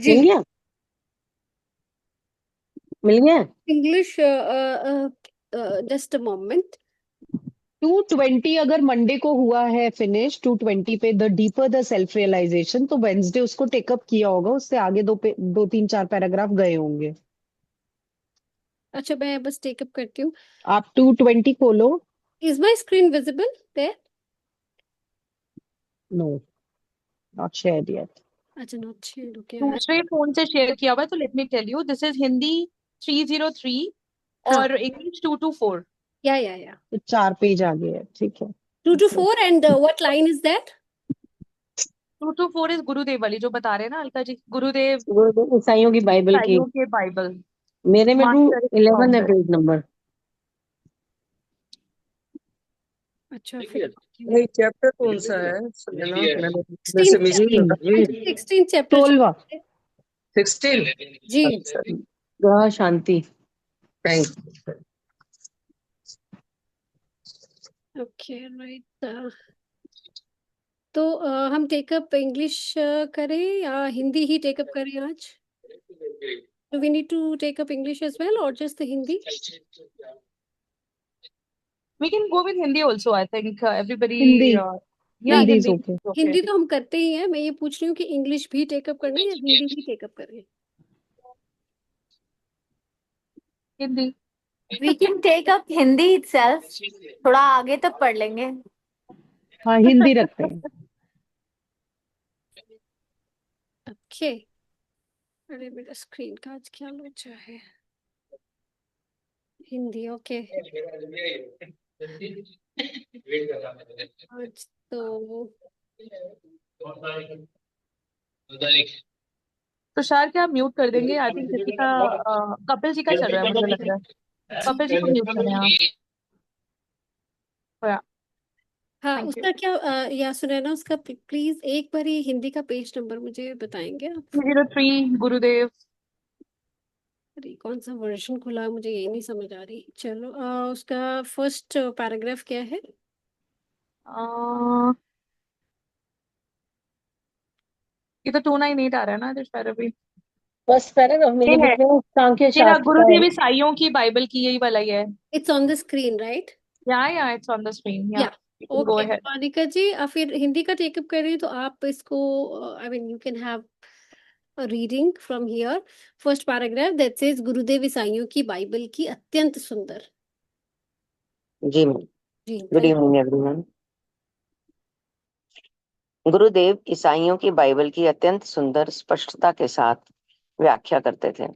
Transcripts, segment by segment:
जी। मिल गया। मिल गया। English, just a moment. 220 अगर मंडे को हुआ है फिनिश 220 पे the deeper the self realisation, तो वेंसडे उसको टेकअप किया होगा, उससे आगे दो तीन चार पैराग्राफ गए होंगे। अच्छा, मैं बस टेकअप करती हूँ। आप 220 खोलो। Is my screen visible there? No, not shared yet. अच्छा, नॉट शेयर, ओके। दूसरे फोन से शेयर किया हुआ है, तो let me tell you, this is Hindi 303 हाँ, और इंग्लिश 224। या तो 4 पेज आगे है, ठीक है। 2 to 4, and what line is that? 224 is गुरुदेव वाली जो बता रहे हैं ना अलका जी, गुरुदेव गुरुदेव ईसाइयों की बाइबल की। ईसाइयों के बाइबल, मेरे में टू मास्टर 11 है फाउंडर। Page number. अच्छा, फिर ये चैप्टर कौन सा है? सुनना मैंने वैसे 16 मिस जी, कर रहा। 16 चैप्टर। 16। 16। जी। अच्छा, ग्रह शांति। थैंक। Okay, right. तो हम टेकअप इंग्लिश करें या हिंदी ही टेकअप करें आज? Do we need to take up English as well, or just the Hindi? We can go with Hindi also, I think everybody. Hindi. या नहीं, Hindi is Hindi okay. Okay. Hindi तो हम करते ही हैं। मैं ये पूछ रही हूँ कि इंग्लिश भी टेकअप करना है या हिंदी ही टेकअप करें? Hindi. We can take up Hindi itself. थोड़ा आगे तक पढ़ लेंगे। हाँ, हिंदी रखते हैं। ओके। अरे, मेरा स्क्रीन का आज क्या लोचा है। हिंदी, ओके। आज तो तुषार क्या आप म्यूट कर देंगे? आई थिंक किसी का कपिल जी का चल रहा है मुझे लग रहा है। कपिल जी को म्यूट करें आप। हाँ, थैंक यू। उसका क्या या सुनैना, उसका प्लीज एक बार ही हिंदी का पेज नंबर मुझे बताएंगे आप? 303 गुरुदेव। अरे, कौन सा वर्जन खुला है, मुझे ये नहीं समझ आ रही। चलो, उसका फर्स्ट पैराग्राफ क्या है? ये तो 298 आ रहा है ना दिस पैराग्राफ। फर्स्ट पैराग्राफ ये मेरे है, बुक में सांख्य ये रहा शास्त्र का गुरुदेव है। ईसाइयों की बाइबल की, यही वाला ही है। It's on the screen, right? Yeah it's on the screen yeah. Yeah you can go okay, ahead. Monika ji, फिर हिंदी का टेकअप कर रही है तो आप इसको, I mean, you can have a reading from here. First paragraph that says, गुरुदेव ईसाइयों की बाइबल की अत्यंत सुंदर। जी मैम। जी, गुड थैंक। Evening everyone. गुरुदेव ईसाइयों की बाइबल की अत्यंत सुंदर स्पष्टता के साथ व्याख्या करते थे।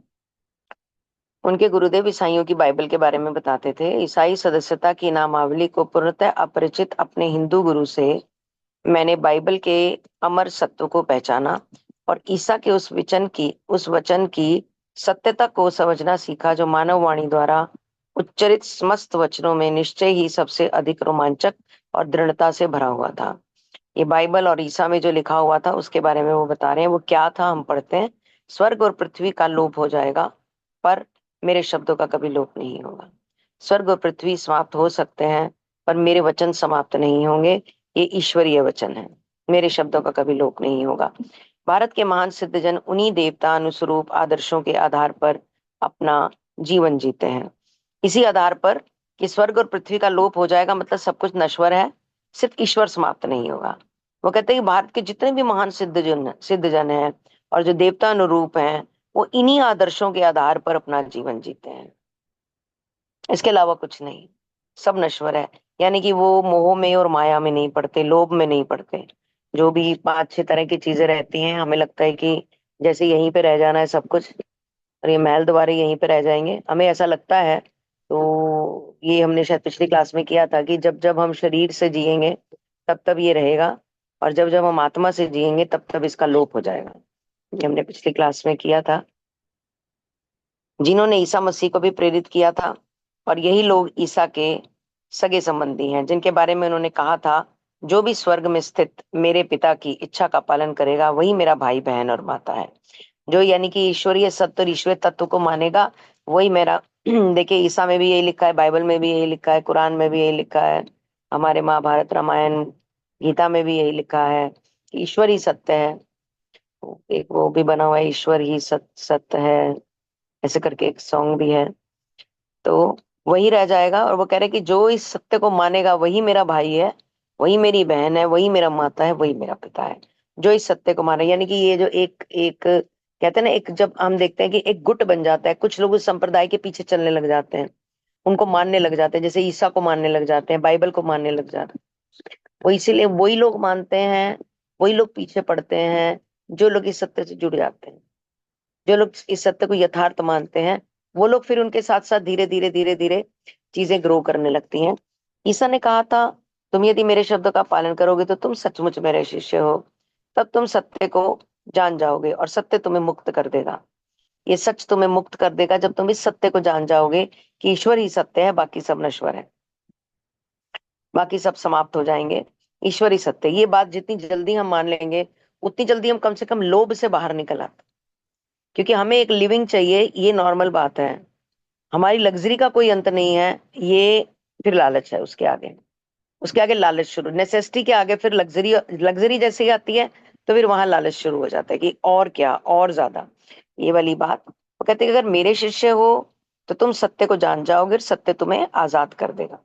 उनके गुरुदेव ईसाइयों की बाइबल के बारे में बताते थे। ईसाई सदस्यता की नामावली को पूर्णतः अपरिचित अपने हिंदू गुरु से मैंने बाइबल के अमर सत्व को पहचाना और ईसा के उस वचन की सत्यता को समझना सीखा, जो मानव वाणी द्वारा उच्चरित समस्त वचनों में निश्चय ही सबसे अधिक रोमांचक और दृढ़ता से भरा हुआ था। ये बाइबल और ईसा में जो लिखा हुआ था उसके बारे में वो बता रहे हैं। वो क्या था, हम पढ़ते हैं। स्वर्ग और पृथ्वी का लोप हो जाएगा, पर मेरे शब्दों का कभी लोप नहीं होगा। स्वर्ग और पृथ्वी समाप्त हो सकते हैं, पर मेरे वचन समाप्त नहीं होंगे। ये ईश्वरीय वचन है, मेरे शब्दों का कभी लोप नहीं होगा। भारत के महान सिद्धजन उन्हीं देवता अनुस्वरूप आदर्शों के आधार पर अपना जीवन जीते हैं। इसी आधार पर कि स्वर्ग और पृथ्वी का लोप हो जाएगा मतलब सब कुछ नश्वर है, सिर्फ ईश्वर समाप्त नहीं होगा। वो कहते हैं कि भारत के जितने भी महान सिद्धजन हैं और जो देवता अनुरूप हैं, वो इन्हीं आदर्शों के आधार पर अपना जीवन जीते हैं, इसके अलावा कुछ नहीं। सब नश्वर है, यानी कि वो मोह में और माया में नहीं पड़ते, लोभ में नहीं पड़ते। जो भी 5-6 तरह की चीजें रहती हैं, हमें लगता है कि जैसे यहीं पे रह जाना है सब कुछ, और ये महल दोबारा यहीं पे रह जाएंगे, हमें ऐसा लगता है। तो ये हमने शायद पिछली क्लास में किया था कि जब जब हम शरीर से जिएंगे तब तब ये रहेगा, और जब जब हम आत्मा से जिएंगे तब तब इसका लोप हो जाएगा। ये हमने पिछली क्लास में किया था। जिन्होंने ईसा मसीह को भी प्रेरित किया था, और यही लोग ईसा के सगे संबंधी हैं, जिनके बारे में उन्होंने कहा था, जो भी स्वर्ग में स्थित मेरे पिता की इच्छा का पालन करेगा वही मेरा भाई बहन और माता है। जो यानी कि ईश्वरीय सत्य और ईश्वरीय तत्व को मानेगा वही मेरा देखिए, ईसा में भी यही लिखा है, बाइबल में भी यही लिखा है, कुरान में भी यही लिखा है, हमारे महाभारत रामायण गीता में भी यही लिखा है कि ईश्वर ही सत्य है। एक वो भी बना हुआ है, ईश्वर ही सत्य है, ऐसे करके एक सॉन्ग भी है। तो वही रह जाएगा, और वो कह रहे कि जो इस सत्य को मानेगा वही मेरा भाई है, वही मेरी बहन है, वही मेरा माता है, वही मेरा पिता है। जो इस सत्य को माने, यानी कि ये जो एक एक कहते हैं ना, एक जब हम देखते हैं कि एक गुट बन जाता है, कुछ लोग उस संप्रदाय के पीछे चलने लग जाते हैं, उनको मानने लग जाते हैं, जैसे ईसा को मानने लग जाते हैं, बाइबल को मानने लग जाते हैं। वो इसीलिए वही लोग मानते हैं, वही लोग पीछे पड़ते हैं जो लोग इस सत्य से जुड़ जाते हैं, जो लोग इस सत्य को यथार्थ मानते हैं। वो लोग फिर उनके साथ साथ धीरे धीरे धीरे धीरे चीजें ग्रो करने लगती हैं। ईसा ने कहा था, तुम यदि मेरे शब्दों का पालन करोगे तो तुम सचमुच मेरे शिष्य हो, तब तुम सत्य को जान जाओगे और सत्य तुम्हें मुक्त कर देगा। ये सच तुम्हें मुक्त कर देगा जब तुम इस सत्य को जान जाओगे कि ईश्वर ही सत्य है, बाकी सब नश्वर है, बाकी सब समाप्त हो जाएंगे, ईश्वर ही सत्य है। ये बात जितनी जल्दी हम मान लेंगे, उतनी जल्दी हम कम से कम लोभ से बाहर निकल आते, क्योंकि हमें एक लिविंग चाहिए, ये नॉर्मल बात है। हमारी लग्जरी का कोई अंत नहीं है, ये फिर लालच है उसके आगे, उसके आगे लालच शुरू, नेसेसिटी के आगे फिर लग्जरी, लग्जरी जैसे ही आती है तो फिर वहां लालच शुरू हो जाता है कि और क्या, और ज्यादा, ये वाली बात। वो कहते हैं कि अगर मेरे शिष्य हो तो तुम सत्य को जान जाओगे, सत्य तुम्हें आजाद कर देगा।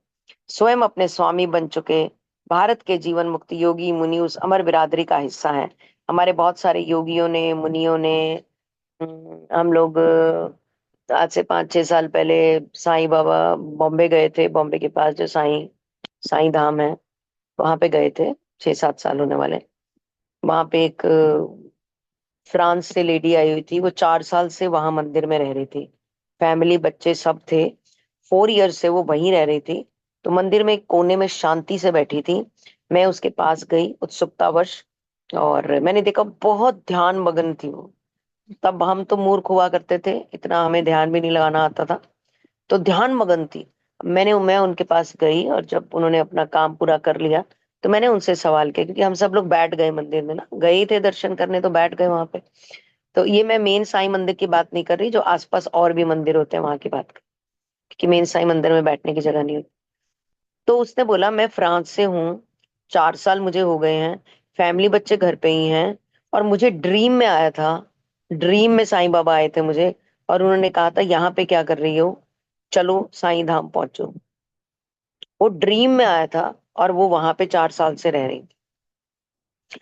स्वयं अपने स्वामी बन चुके भारत के जीवन मुक्त योगी मुनि उस अमर बिरादरी का हिस्सा है। हमारे बहुत सारे योगियों ने, मुनियों ने, हम लोग आज से 5-6 साल पहले साईं बाबा बॉम्बे गए थे, बॉम्बे के पास जो साईं साईं धाम है, वहां पे गए थे, 6-7 साल होने वाले। वहां पे एक फ्रांस से लेडी आई हुई थी, वो 4 साल से वहां मंदिर में रह रही थी, फैमिली बच्चे सब थे, 4 ईयर से वो वहीं रह रही थी। तो मंदिर में एक कोने में शांति से बैठी थी। मैं उसके पास गई उत्सुकतावश, और मैंने देखा बहुत ध्यान मग्न थी वो। तब हम तो मूर्ख हुआ करते थे, इतना हमें ध्यान भी नहीं लगाना आता था, तो ध्यान मगन थी। मैं उनके पास गई, और जब उन्होंने अपना काम पूरा कर लिया तो मैंने उनसे सवाल किया, क्योंकि हम सब लोग बैठ गए मंदिर में ना, गए ही थे दर्शन करने तो बैठ गए वहां पे। तो ये मैं मेन साईं मंदिर की बात नहीं कर रही, जो आसपास और भी मंदिर होते हैं वहां की बात कर, क्योंकि मेन साईं मंदिर में बैठने की जगह नहीं होती। तो उसने बोला, मैं फ्रांस से हूँ, 4 साल मुझे हो गए हैं, फैमिली बच्चे घर पे ही हैं, और मुझे ड्रीम में आया था, ड्रीम में साईं बाबा आए थे मुझे, और उन्होंने कहा था यहाँ पे क्या कर रही हो, चलो साईं धाम पहुंचो। वो ड्रीम में आया था, और वो वहां पे 4 साल से रह रही थी।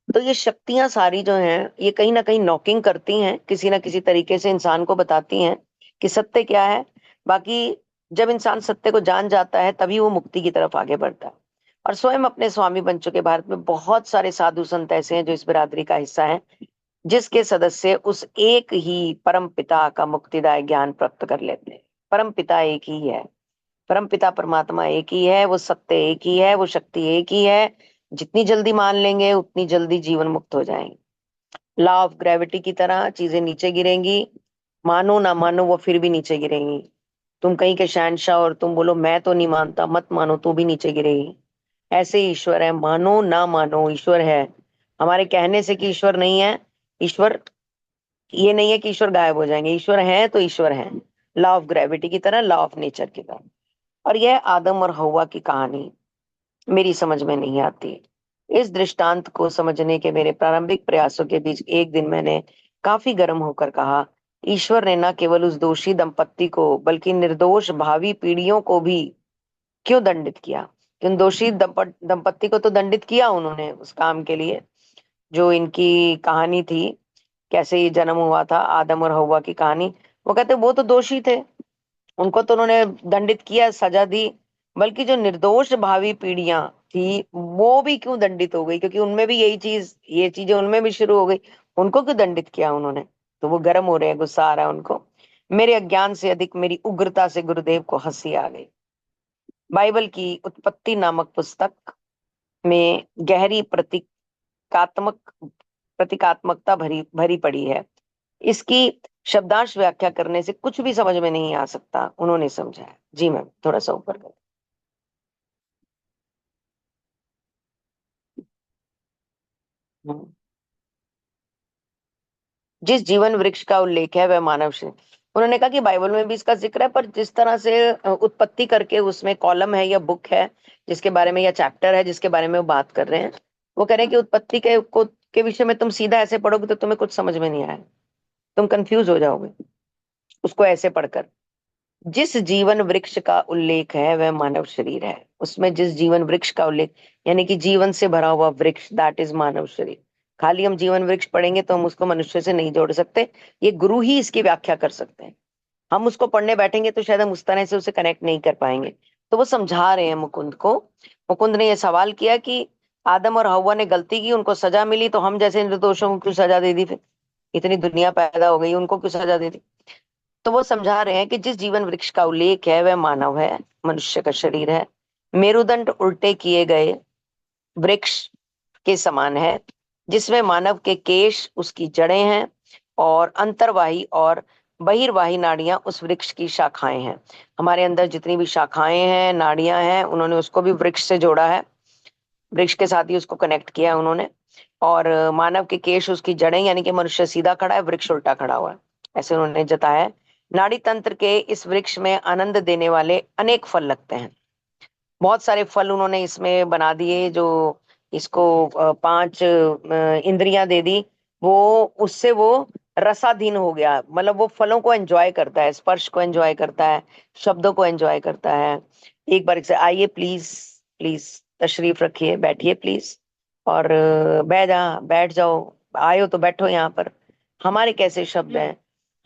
तो ये शक्तियां सारी जो हैं, ये कहीं ना कहीं नॉकिंग करती हैं, किसी ना किसी तरीके से इंसान को बताती हैं कि सत्य क्या है। बाकी जब इंसान सत्य को जान जाता है तभी वो मुक्ति की तरफ आगे बढ़ता है। और स्वयं अपने स्वामी बन चुके भारत में बहुत सारे साधु संत ऐसे हैं जो इस बिरादरी का हिस्सा हैं, जिसके सदस्य उस एक ही परम पिता का मुक्तिदायक ज्ञान प्राप्त कर लेते हैं। परम पिता एक ही है, परम पिता परमात्मा एक ही है, वो सत्य एक ही है, वो शक्ति एक ही है। जितनी जल्दी मान लेंगे उतनी जल्दी जीवन मुक्त हो जाएंगे। लॉ ऑफ ग्रेविटी की तरह चीजें नीचे गिरेंगी, मानो ना मानो वो फिर भी नीचे गिरेंगी। तुम कहीं के शहंशाह और तुम बोलो मैं तो नहीं मानता, मत मानो, तो भी नीचे गिरेगी। ऐसे ही ईश्वर है, मानो ना मानो ईश्वर है। हमारे कहने से कि ईश्वर नहीं है, ईश्वर ये नहीं है कि ईश्वर गायब हो जाएंगे, ईश्वर है तो ईश्वर है, लॉ ऑफ ग्रेविटी की तरह, लॉ ऑफ नेचर की तरह। और यह आदम और हवा की कहानी मेरी समझ में नहीं आती। इस दृष्टांत को समझने के मेरे प्रारंभिक प्रयासों के बीच एक दिन मैंने काफी गर्म होकर कहा, ईश्वर ने न केवल उस दोषी दंपत्ति को बल्कि निर्दोष भावी पीढ़ियों को भी क्यों दंडित किया। कि उन दोषी दंपत्ति को तो दंडित किया उन्होंने उस काम के लिए, जो इनकी कहानी थी, कैसे ये जन्म हुआ था, आदम और हवा की कहानी। वो कहते वो तो दोषी थे, उनको तो उन्होंने दंडित किया, सजा दी, बल्कि जो निर्दोष भावी पीढ़ियां थी वो भी क्यों दंडित हो गई, क्योंकि उनमें भी यही चीज, ये चीजें उनमें भी शुरू हो गई, उनको क्यों दंडित किया उन्होंने। तो वो गर्म हो रहे हैं, गुस्सा आ रहा है उनको। मेरे अज्ञान से अधिक मेरी उग्रता से गुरुदेव को हंसी आ गई। बाइबल की उत्पत्ति नामक पुस्तक में गहरी प्रतीकात्मक प्रतीकात्मकता भरी भरी पड़ी है, इसकी शब्दांश व्याख्या करने से कुछ भी समझ में नहीं आ सकता, उन्होंने समझाया। जी मैम, थोड़ा सा ऊपर कर। हम्म। जिस जीवन वृक्ष का उल्लेख है वह मानव से, उन्होंने कहा कि बाइबल में भी इसका जिक्र है, पर जिस तरह से उत्पत्ति करके उसमें कॉलम है या बुक है जिसके बारे में, या चैप्टर है जिसके बारे में वो बात कर रहे हैं, वो कह रहे हैं कि उत्पत्ति के को के विषय में तुम सीधा ऐसे पढ़ोगे तो तुम्हें कुछ समझ में नहीं आएगा, तुम कंफ्यूज हो जाओगे उसको ऐसे पढ़कर। जिस जीवन वृक्ष का उल्लेख है वह मानव शरीर है। उसमें जिस जीवन वृक्ष का उल्लेख, यानी कि जीवन से भरा हुआ वृक्ष, दैट इज मानव शरीर। खाली हम जीवन वृक्ष पढ़ेंगे तो हम उसको मनुष्य से नहीं जोड़ सकते, ये गुरु ही इसकी व्याख्या कर सकते हैं। हम उसको पढ़ने बैठेंगे तो शायद हम उस तरह से उसे कनेक्ट नहीं कर पाएंगे। तो वो समझा रहे हैं मुकुंद को। मुकुंद ने यह सवाल किया कि आदम और हव्वा ने गलती की, उनको सजा मिली, तो हम जैसे निर्दोषों को क्यों सजा दे दी? फिर इतनी दुनिया पैदा हो गई, उनको क्यों सजा दे दी? तो वो समझा रहे हैं कि जिस जीवन वृक्ष का उल्लेख है वह मानव है, मनुष्य का शरीर है। मेरुदंड उल्टे किए गए वृक्ष के समान है, जिसमें मानव के केश उसकी जड़ें हैं और अंतर्वाही और बहिर्वाही नाड़ियां उस वृक्ष की शाखाएं हैं। हमारे अंदर जितनी भी शाखाएं हैं, नाड़ियां हैं, उन्होंने उसको भी वृक्ष से जोड़ा है, वृक्ष के साथ ही उसको कनेक्ट किया है उन्होंने। और मानव के केश उसकी जड़ें, यानी कि मनुष्य सीधा खड़ा है, वृक्ष उल्टा खड़ा हुआ है, ऐसे उन्होंने जताया है। नाड़ी तंत्र के इस वृक्ष में आनंद देने वाले अनेक फल लगते हैं। बहुत सारे फल उन्होंने इसमें बना दिए, जो इसको पांच इंद्रियां दे दी, वो उससे वो रसाधीन हो गया। मतलब वो फलों को एंजॉय करता है, स्पर्श को एंजॉय करता है, शब्दों को एंजॉय करता है। एक बार से आइए प्लीज, प्लीज तशरीफ रखिए, बैठिए प्लीज। और बैठ जाओ, आयो तो बैठो यहाँ पर। हमारे कैसे शब्द हैं,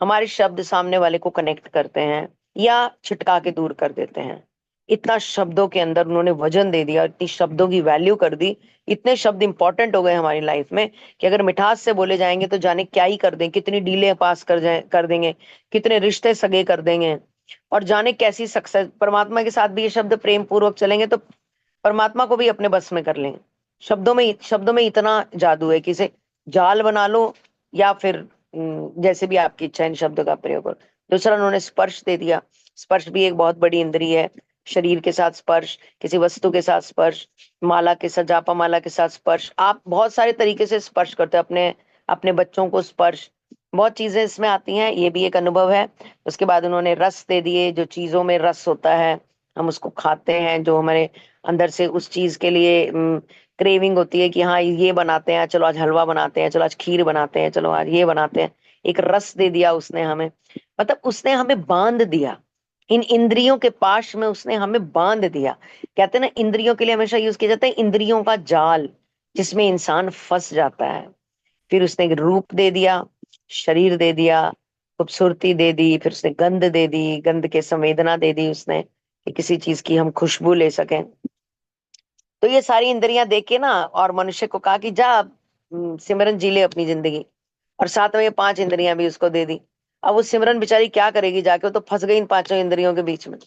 हमारे शब्द सामने वाले को कनेक्ट करते हैं या छिटका के दूर कर देते हैं। इतना शब्दों के अंदर उन्होंने वजन दे दिया, इतनी शब्दों की वैल्यू कर दी, इतने शब्द इंपॉर्टेंट हो गए हमारी लाइफ में कि अगर मिठास से बोले जाएंगे तो जाने क्या ही कर दें, कितनी डीले पास कर देंगे, कितने रिश्ते सगे कर देंगे, और जाने कैसी सक्सेस। परमात्मा के साथ भी ये शब्द प्रेम पूर्वक चलेंगे तो परमात्मा को भी अपने बस में कर लेंगे। शब्दों में इतना जादू है कि इसे जाल बना लो या फिर जैसे भी आपकी इच्छा है इन शब्दों का प्रयोग करो। दूसरा उन्होंने स्पर्श दे दिया। स्पर्श भी एक बहुत बड़ी इंद्रिय है। शरीर के साथ स्पर्श, किसी वस्तु के साथ स्पर्श, माला के साथ, जापा माला के साथ स्पर्श, आप बहुत सारे तरीके से स्पर्श करते हैं अपने अपने बच्चों को स्पर्श, बहुत चीजें इसमें आती हैं, ये भी एक अनुभव है। उसके बाद उन्होंने रस दे दिए। जो चीजों में रस होता है हम उसको खाते हैं, जो हमारे अंदर से उस चीज के लिए क्रेविंग होती है कि हाँ ये बनाते हैं, चलो आज हलवा बनाते हैं, चलो आज खीर बनाते हैं, चलो आज ये बनाते हैं। एक रस दे दिया उसने हमें, मतलब उसने हमें बांध दिया इन इंद्रियों के पाश में, उसने हमें बांध दिया। कहते हैं ना, इंद्रियों के लिए हमेशा यूज किया जाता है इंद्रियों का जाल, जिसमें इंसान फंस जाता है। फिर उसने एक रूप दे दिया, शरीर दे दिया, खूबसूरती दे दी, फिर उसने गंध दे दी, गंध के संवेदना दे दी उसने कि किसी चीज की हम खुशबू ले सकें। तो ये सारी इंद्रियां देख के ना, और मनुष्य को कहा कि जा सिमरन जी ले अपनी जिंदगी, और साथ में ये पांच इंद्रियां भी उसको दे दी। अब वो सिमरन बेचारी क्या करेगी जाके, वो तो फंस गई इन पांचों इंद्रियों के बीच में,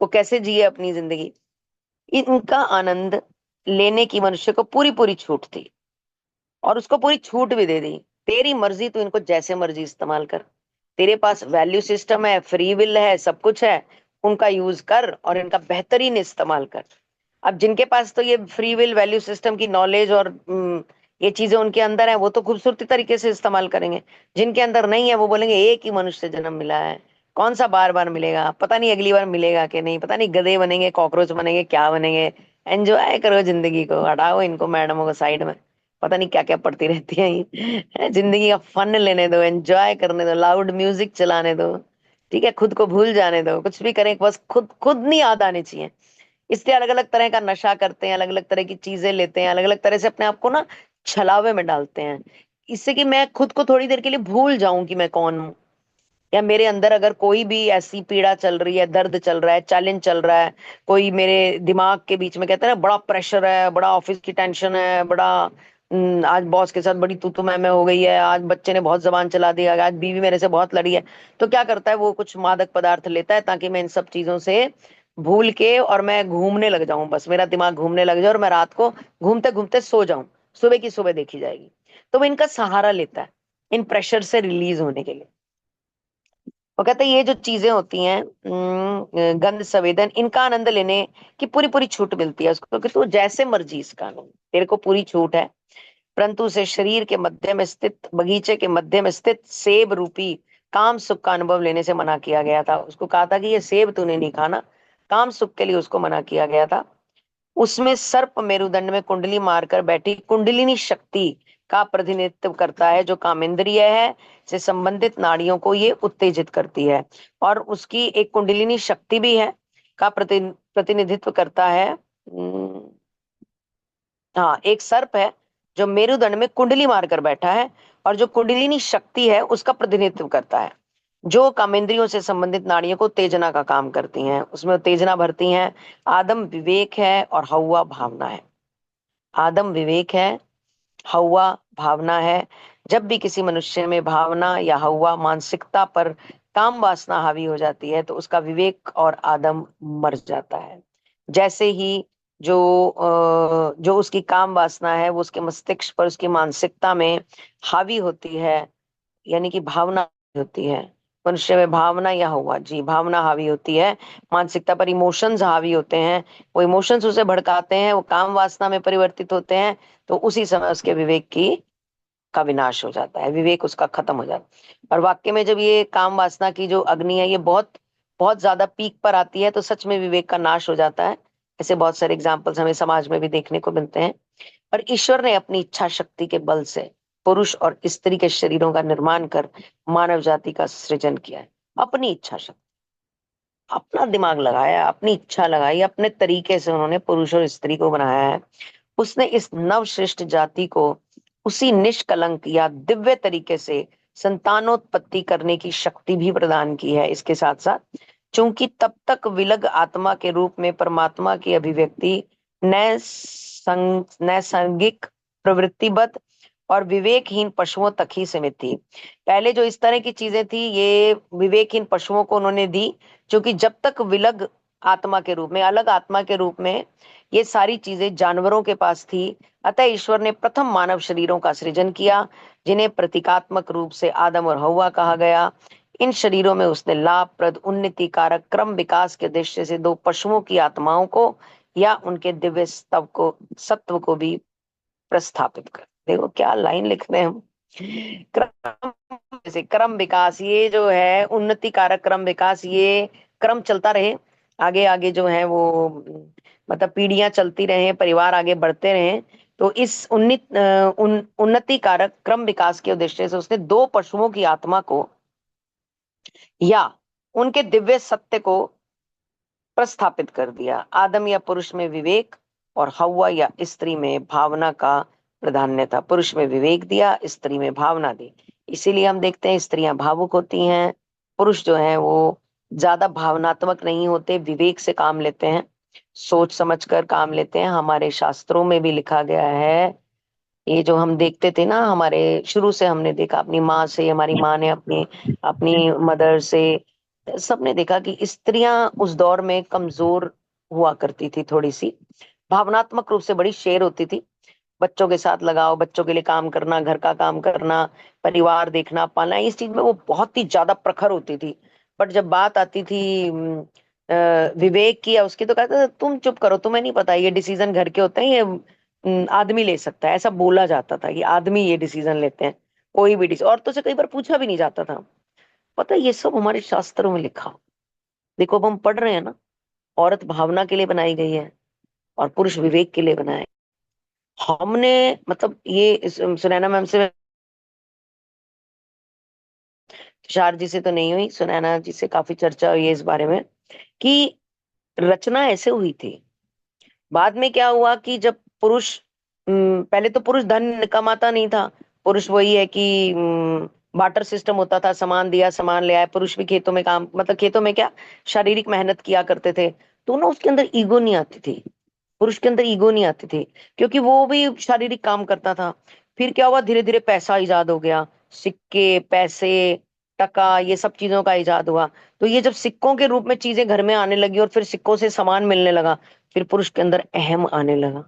वो कैसे जिए अपनी जिंदगी। इनका आनंद लेने की मनुष्य को पूरी पूरी छूट थी, और उसको पूरी छूट भी दे दी। तेरी मर्जी, तू इनको जैसे मर्जी इस्तेमाल कर, तेरे पास वैल्यू सिस्टम है, फ्री विल है, सब कुछ है, उनका यूज कर और इनका बेहतरीन इस्तेमाल कर। अब जिनके पास तो ये फ्री विल, वैल्यू सिस्टम की नॉलेज और ये चीजें उनके अंदर है, वो तो खूबसूरती तरीके से इस्तेमाल करेंगे। जिनके अंदर नहीं है वो बोलेंगे एक ही मनुष्य जन्म मिला है, कौन सा बार बार मिलेगा, पता नहीं अगली बार मिलेगा कि नहीं, पता नहीं गधे बनेंगे, कॉकरोच बनेंगे, क्या बनेंगे। एंजॉय करो जिंदगी को, हटाओ इनको मैडमों को साइड में, पता नहीं क्या क्या पढ़ती रहती है ये। जिंदगी का फन लेने दो, एंजॉय करने दो, लाउड म्यूजिक चलाने दो, ठीक है, खुद को भूल जाने दो, कुछ भी करें बस खुद खुद नहीं याद आनी चाहिए। इसलिए अलग अलग तरह का नशा करते हैं, अलग अलग तरह की चीजें लेते हैं, अलग अलग तरह से अपने आप को ना छलावे में डालते हैं, इससे कि मैं खुद को थोड़ी देर के लिए भूल जाऊं कि मैं कौन हूं, या मेरे अंदर अगर कोई भी ऐसी पीड़ा चल रही है, दर्द चल रहा है, चैलेंज चल रहा है, कोई मेरे दिमाग के बीच में, कहते हैं ना बड़ा प्रेशर है, बड़ा ऑफिस की टेंशन है, बड़ा आज बॉस के साथ बड़ी तू मैं हो गई है, आज बच्चे ने बहुत जबान चला दिया, आज बीवी मेरे से बहुत लड़ी है, तो क्या करता है वो, कुछ मादक पदार्थ लेता है ताकि मैं इन सब चीजों से भूल के और मैं घूमने लग जाऊं, बस मेरा दिमाग घूमने लग जाए और मैं रात को घूमते घूमते सो जाऊं, सुबह की सुबह देखी जाएगी। तो वो इनका सहारा लेता है इन प्रेशर से रिलीज होने के लिए। वो कहते हैं ये जो चीजें होती हैं गंध संवेदन, इनका आनंद लेने की पूरी पूरी छूट मिलती है उसको, कि तू जैसे मर्जी इसका आनंद, तेरे को पूरी छूट है। परंतु उसे शरीर के मध्य में स्थित, बगीचे के मध्य में स्थित सेब रूपी काम सुख का अनुभव लेने से मना किया गया था। उसको कहा था कि ये सेब तूने नहीं खाना, काम सुख के लिए उसको मना किया गया था। उसमें सर्प मेरुदंड में कुंडली मारकर बैठी कुंडलिनी शक्ति का प्रतिनिधित्व करता है। जो कामेंद्रिय है से संबंधित नाड़ियों को ये उत्तेजित करती है, और उसकी एक कुंडलिनी शक्ति भी है, का प्रतिनिधित्व करता है। हाँ, एक सर्प है जो मेरुदंड में कुंडली मारकर बैठा है, और जो कुंडलिनी शक्ति है उसका प्रतिनिधित्व करता है, जो कामेंद्रियों से संबंधित नाड़ियों को उत्तेजना का काम करती हैं, उसमें उत्तेजना भरती हैं। आदम विवेक है और हव्वा भावना है। आदम विवेक है, हव्वा भावना है। जब भी किसी मनुष्य में भावना या हव्वा मानसिकता पर काम वासना हावी हो जाती है तो उसका विवेक और आदम मर जाता है। जैसे ही जो उसकी काम वासना है वो उसके मस्तिष्क पर, उसकी मानसिकता में हावी होती है, यानी कि भावना होती है। मनुष्य में भावना या हुआ जी, भावना हावी होती है, मानसिकता पर इमोशंस हावी होते हैं, वो इमोशंस उसे भड़काते हैं, वो काम वासना में परिवर्तित होते हैं, तो उसी समय उसके विवेक की का विनाश हो जाता है, विवेक उसका खत्म हो जाता है। और वाक्य में जब ये काम वासना की जो अग्नि है ये बहुत बहुत ज्यादा पीक पर आती है तो सच में विवेक का नाश हो जाता है। ऐसे बहुत सारे एग्जाम्पल्स हमें समाज में भी देखने को मिलते हैं। पर ईश्वर ने अपनी इच्छा शक्ति के बल से पुरुष और स्त्री के शरीरों का निर्माण कर मानव जाति का सृजन किया है। अपनी इच्छा शक्ति, अपना दिमाग लगाया, अपनी इच्छा लगाई, अपने तरीके से उन्होंने पुरुष और स्त्री को बनाया है। उसने इस नवश्रेष्ठ जाति को उसी निष्कलंक या दिव्य तरीके से संतानोत्पत्ति करने की शक्ति भी प्रदान की है। इसके साथ साथ चूंकि तब तक विलग आत्मा के रूप में परमात्मा की अभिव्यक्ति नैसर्गिक, प्रवृत्तिबद्ध और विवेकहीन पशुओं तक ही सीमित थी। पहले जो इस तरह की चीजें थी ये विवेकहीन पशुओं को उन्होंने दी, क्योंकि जब तक विलग आत्मा के रूप में, अलग आत्मा के रूप में ये सारी चीजें जानवरों के पास थी। अतः ईश्वर ने प्रथम मानव शरीरों का सृजन किया, जिन्हें प्रतीकात्मक रूप से आदम और हव्वा कहा गया। इन शरीरों में उसने लाभप्रद, उन्नति कारक, क्रम विकास के उद्देश्य से दो पशुओं की आत्माओं को या उनके दिव्य सत्व को भी प्रस्थापित कर। देखो क्या लाइन लिख रहे हैं हम। क्रम, जैसे क्रम विकास, ये जो है उन्नति कारक क्रम विकास, ये क्रम चलता रहे, आगे आगे जो है वो मतलब पीढ़ियां चलती रहे, परिवार आगे बढ़ते रहे। तो इस उन्नति कारक क्रम विकास के उद्देश्य से उसने दो पशुओं की आत्मा को या उनके दिव्य सत्य को प्रस्थापित कर दिया। आदम या पुरुष में विवेक और हव्वा या स्त्री में भावना का प्राधान्य था। पुरुष में विवेक दिया, स्त्री में भावना दी। इसीलिए हम देखते हैं स्त्रियां भावुक होती हैं, पुरुष जो है वो ज्यादा भावनात्मक नहीं होते, विवेक से काम लेते हैं, सोच समझ कर काम लेते हैं। हमारे शास्त्रों में भी लिखा गया है, ये जो हम देखते थे ना, हमारे शुरू से हमने देखा, अपनी माँ से, हमारी माँ ने अपनी अपनी मदर से, सबने देखा कि स्त्रियां उस दौर में कमजोर हुआ करती थी, थोड़ी सी भावनात्मक रूप से बड़ी शेर होती थी। बच्चों के साथ लगाओ, बच्चों के लिए काम करना, घर का काम करना, परिवार देखना, पालना, इस चीज में वो बहुत ही ज्यादा प्रखर होती थी। बट जब बात आती थी विवेक की या उसकी, तो कहते थे तुम चुप करो, तुम्हें नहीं पता, ये डिसीजन घर के होते हैं, ये आदमी ले सकता है। ऐसा बोला जाता था कि आदमी ये डिसीजन लेते हैं, कोई भी डिसीजन औरतों से कई बार पूछा भी नहीं जाता था। पता है, ये सब हमारे शास्त्रों में लिखा। देखो अब हम पढ़ रहे हैं ना, औरत भावना के लिए बनाई गई है और पुरुष विवेक के लिए बनाए। हमने मतलब ये सुनैना मैम से, तुषार जी से तो नहीं हुई, सुनैना जी से काफी चर्चा हुई है इस बारे में कि रचना ऐसे हुई थी। बाद में क्या हुआ कि जब पुरुष, पहले तो पुरुष धन कमाता नहीं था। पुरुष वही है कि बाटर सिस्टम होता था, सामान दिया सामान ले आए। पुरुष भी खेतों में काम, मतलब खेतों में क्या, शारीरिक मेहनत किया करते थे। तो ना उसके अंदर ईगो नहीं आती थी, पुरुष के अंदर ईगो नहीं आती थी, क्योंकि वो भी शारीरिक काम करता था। फिर क्या हुआ, धीरे धीरे पैसा इजाद हो गया, सिक्के, पैसे, टका, ये सब चीजों का इजाद हुआ। तो ये जब सिक्कों के रूप में चीजें घर में आने लगी और फिर सिक्कों से सामान मिलने लगा, फिर पुरुष के अंदर अहम आने लगा,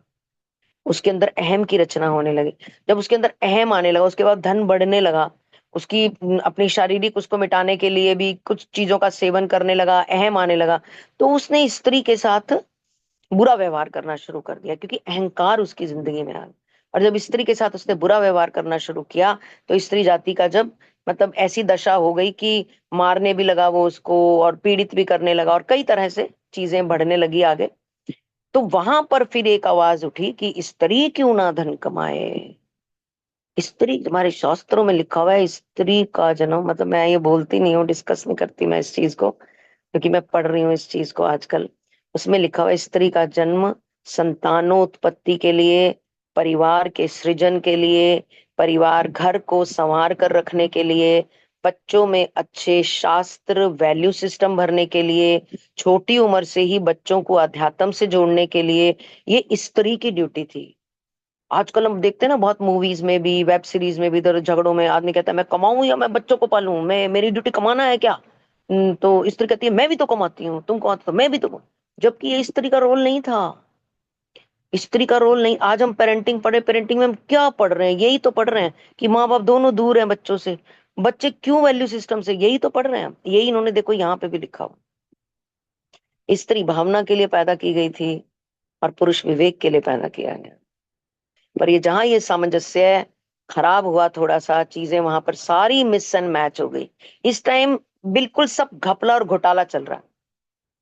उसके अंदर अहम की रचना होने लगी। जब उसके अंदर अहम आने लगा, उसके बाद धन बढ़ने लगा, उसकी अपनी शारीरिक उसको मिटाने के लिए भी कुछ चीजों का सेवन करने लगा, अहम आने लगा। तो उसने स्त्री के साथ बुरा व्यवहार करना शुरू कर दिया, क्योंकि अहंकार उसकी जिंदगी में आ गया। और जब स्त्री के साथ उसने बुरा व्यवहार करना शुरू किया तो स्त्री जाति का जब मतलब ऐसी दशा हो गई कि मारने भी लगा वो उसको, और पीड़ित भी करने लगा, और कई तरह से चीजें बढ़ने लगी आगे। तो वहां पर फिर एक आवाज उठी कि स्त्री क्यों ना धन कमाए, स्त्री, तुम्हारे शास्त्रों में लिखा हुआ है स्त्री का जन्म, मतलब मैं ये बोलती नहीं हूँ, डिस्कस नहीं करती मैं इस चीज को, क्योंकि मैं पढ़ रही हूँ इस चीज को आजकल। उसमें लिखा हुआ है स्त्री का जन्म संतानोत्पत्ति के लिए, परिवार के सृजन के लिए, परिवार घर को संवार कर रखने के लिए, बच्चों में अच्छे शास्त्र वैल्यू सिस्टम भरने के लिए, छोटी उम्र से ही बच्चों को अध्यात्म से जोड़ने के लिए, ये स्त्री की ड्यूटी थी। आजकल हम देखते हैं ना, बहुत मूवीज में भी, वेब सीरीज में भी, इधर झगड़ों में आदमी कहता है मैं कमाऊं या मैं बच्चों को पालूं, मैं, मेरी ड्यूटी कमाना है क्या? तो स्त्री कहती है मैं भी तो कमाती हूँ, तुम कमाते तो मैं भी तो जबकि ये स्त्री का रोल नहीं था। स्त्री का रोल नहीं। आज हम पेरेंटिंग पढ़े, पेरेंटिंग में हम क्या पढ़ रहे हैं? यही तो पढ़ रहे हैं कि माँ बाप दोनों दूर हैं बच्चों से। बच्चे क्यों वैल्यू सिस्टम से, यही तो पढ़ रहे हैं। यही इन्होंने देखो यहाँ पे भी लिखा हुआ, स्त्री भावना के लिए पैदा की गई थी और पुरुष विवेक के लिए पैदा किया गया। पर ये जहां ये सामंजस्य खराब हुआ, थोड़ा सा चीजें वहां पर सारी मिस एंड मैच हो गई। इस टाइम बिल्कुल सब घपला और घोटाला चल रहा है।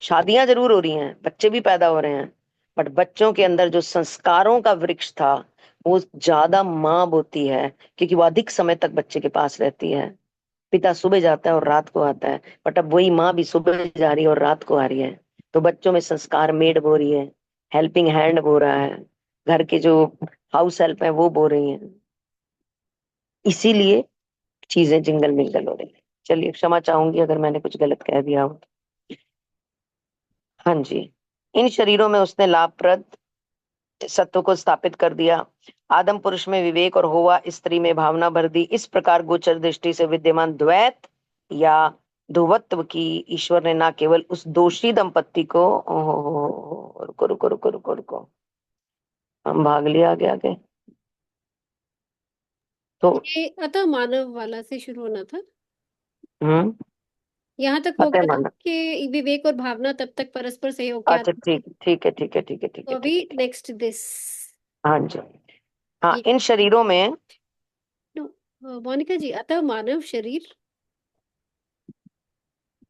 शादियां जरूर हो रही हैं, बच्चे भी पैदा हो रहे हैं, बट बच्चों के अंदर जो संस्कारों का वृक्ष था वो ज्यादा माँ बोती है, क्योंकि वो अधिक समय तक बच्चे के पास रहती है। पिता सुबह जाता है और रात को आता है, बट अब वही माँ भी सुबह जा रही है और रात को आ रही है। तो बच्चों में संस्कार मेड बो रही है, हेल्पिंग हैंड बो रहा है, घर के जो हाउस हेल्प है वो बो रही है। इसीलिए चीजें जिंगल मिंगल हो रही है। चलिए, क्षमा चाहूंगी अगर मैंने कुछ गलत कह दिया हो। हाँ जी। इन शरीरों में उसने लाभप्रद सत्व को स्थापित कर दिया। आदम पुरुष में विवेक और होवा स्त्री में भावना भर दी। इस प्रकार गोचर दृष्टि से विद्यमान द्वैत या ध्रुवत्व की ईश्वर ने न केवल उस दोषी दंपत्ति को, ओहो, रुको रुको रुको रुको रुको, हम भाग लिया आगे आगे। तो ये अतः मानव वाला से शुरू होना था। हम्म, यहाँ तक हो फतेह गया ना माना। कि विवेक और भावना तब तक परस्पर सहयोग के अच्छा, आधार। ठीक ठीक है, ठीक है, ठीक है, ठीक तो है, अभी ठीक है, ठीक नेक्स्ट दिस। है। हाँ जी। हाँ, ये इन शरीरों में, नो, मोनिका जी, अतः मानव शरीर,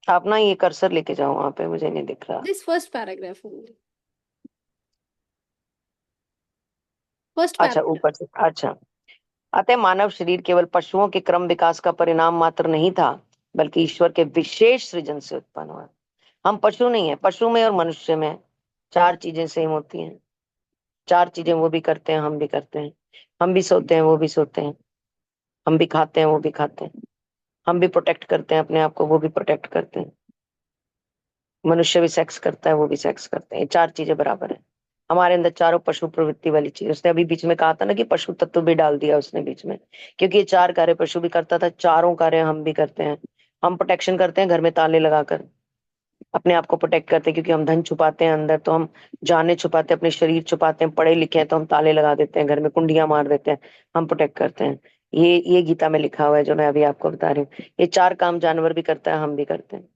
आप ना ये कर्सर लेके जाओ वहां पे, मुझे नहीं दिख रहा। This first paragraph only, first अच्छा, पैराग्राफ। ऊपर से, अच्छा। अतः मानव शरीर केवल पशुओं के क्रम विकास का परिणाम मात्र नहीं था, बल्कि ईश्वर के विशेष सृजन से उत्पन्न हुआ। हम पशु नहीं है, पशु में और मनुष्य में चार चीजें सेम होती हैं। चार चीजें वो भी करते हैं, हम भी करते हैं। हम भी सोते हैं, वो भी सोते हैं। हम भी खाते हैं, वो भी खाते हैं। हम भी प्रोटेक्ट करते हैं अपने आप को, वो भी प्रोटेक्ट करते हैं। मनुष्य भी सेक्स करता है, वो भी सेक्स करते हैं। ये चार चीजें बराबर है। हमारे अंदर चारों पशु प्रवृत्ति वाली चीज, उसने अभी बीच में कहा था ना कि पशु तत्व भी डाल दिया उसने बीच में, क्योंकि ये चार कार्य पशु भी करता था, चारों कार्य हम भी करते हैं। हम प्रोटेक्शन करते हैं घर में ताले लगाकर, अपने आप को प्रोटेक्ट करते हैं, क्योंकि हम धन छुपाते हैं अंदर तो हम जाने छुपाते हैं, अपने शरीर छुपाते हैं, पढ़े लिखे हैं तो हम ताले लगा देते हैं, घर में कुंडियां मार देते हैं, हम प्रोटेक्ट करते हैं। ये गीता में लिखा हुआ है जो मैं अभी आपको बता रही हूँ। ये चार काम जानवर भी करता है, हम भी करते हैं।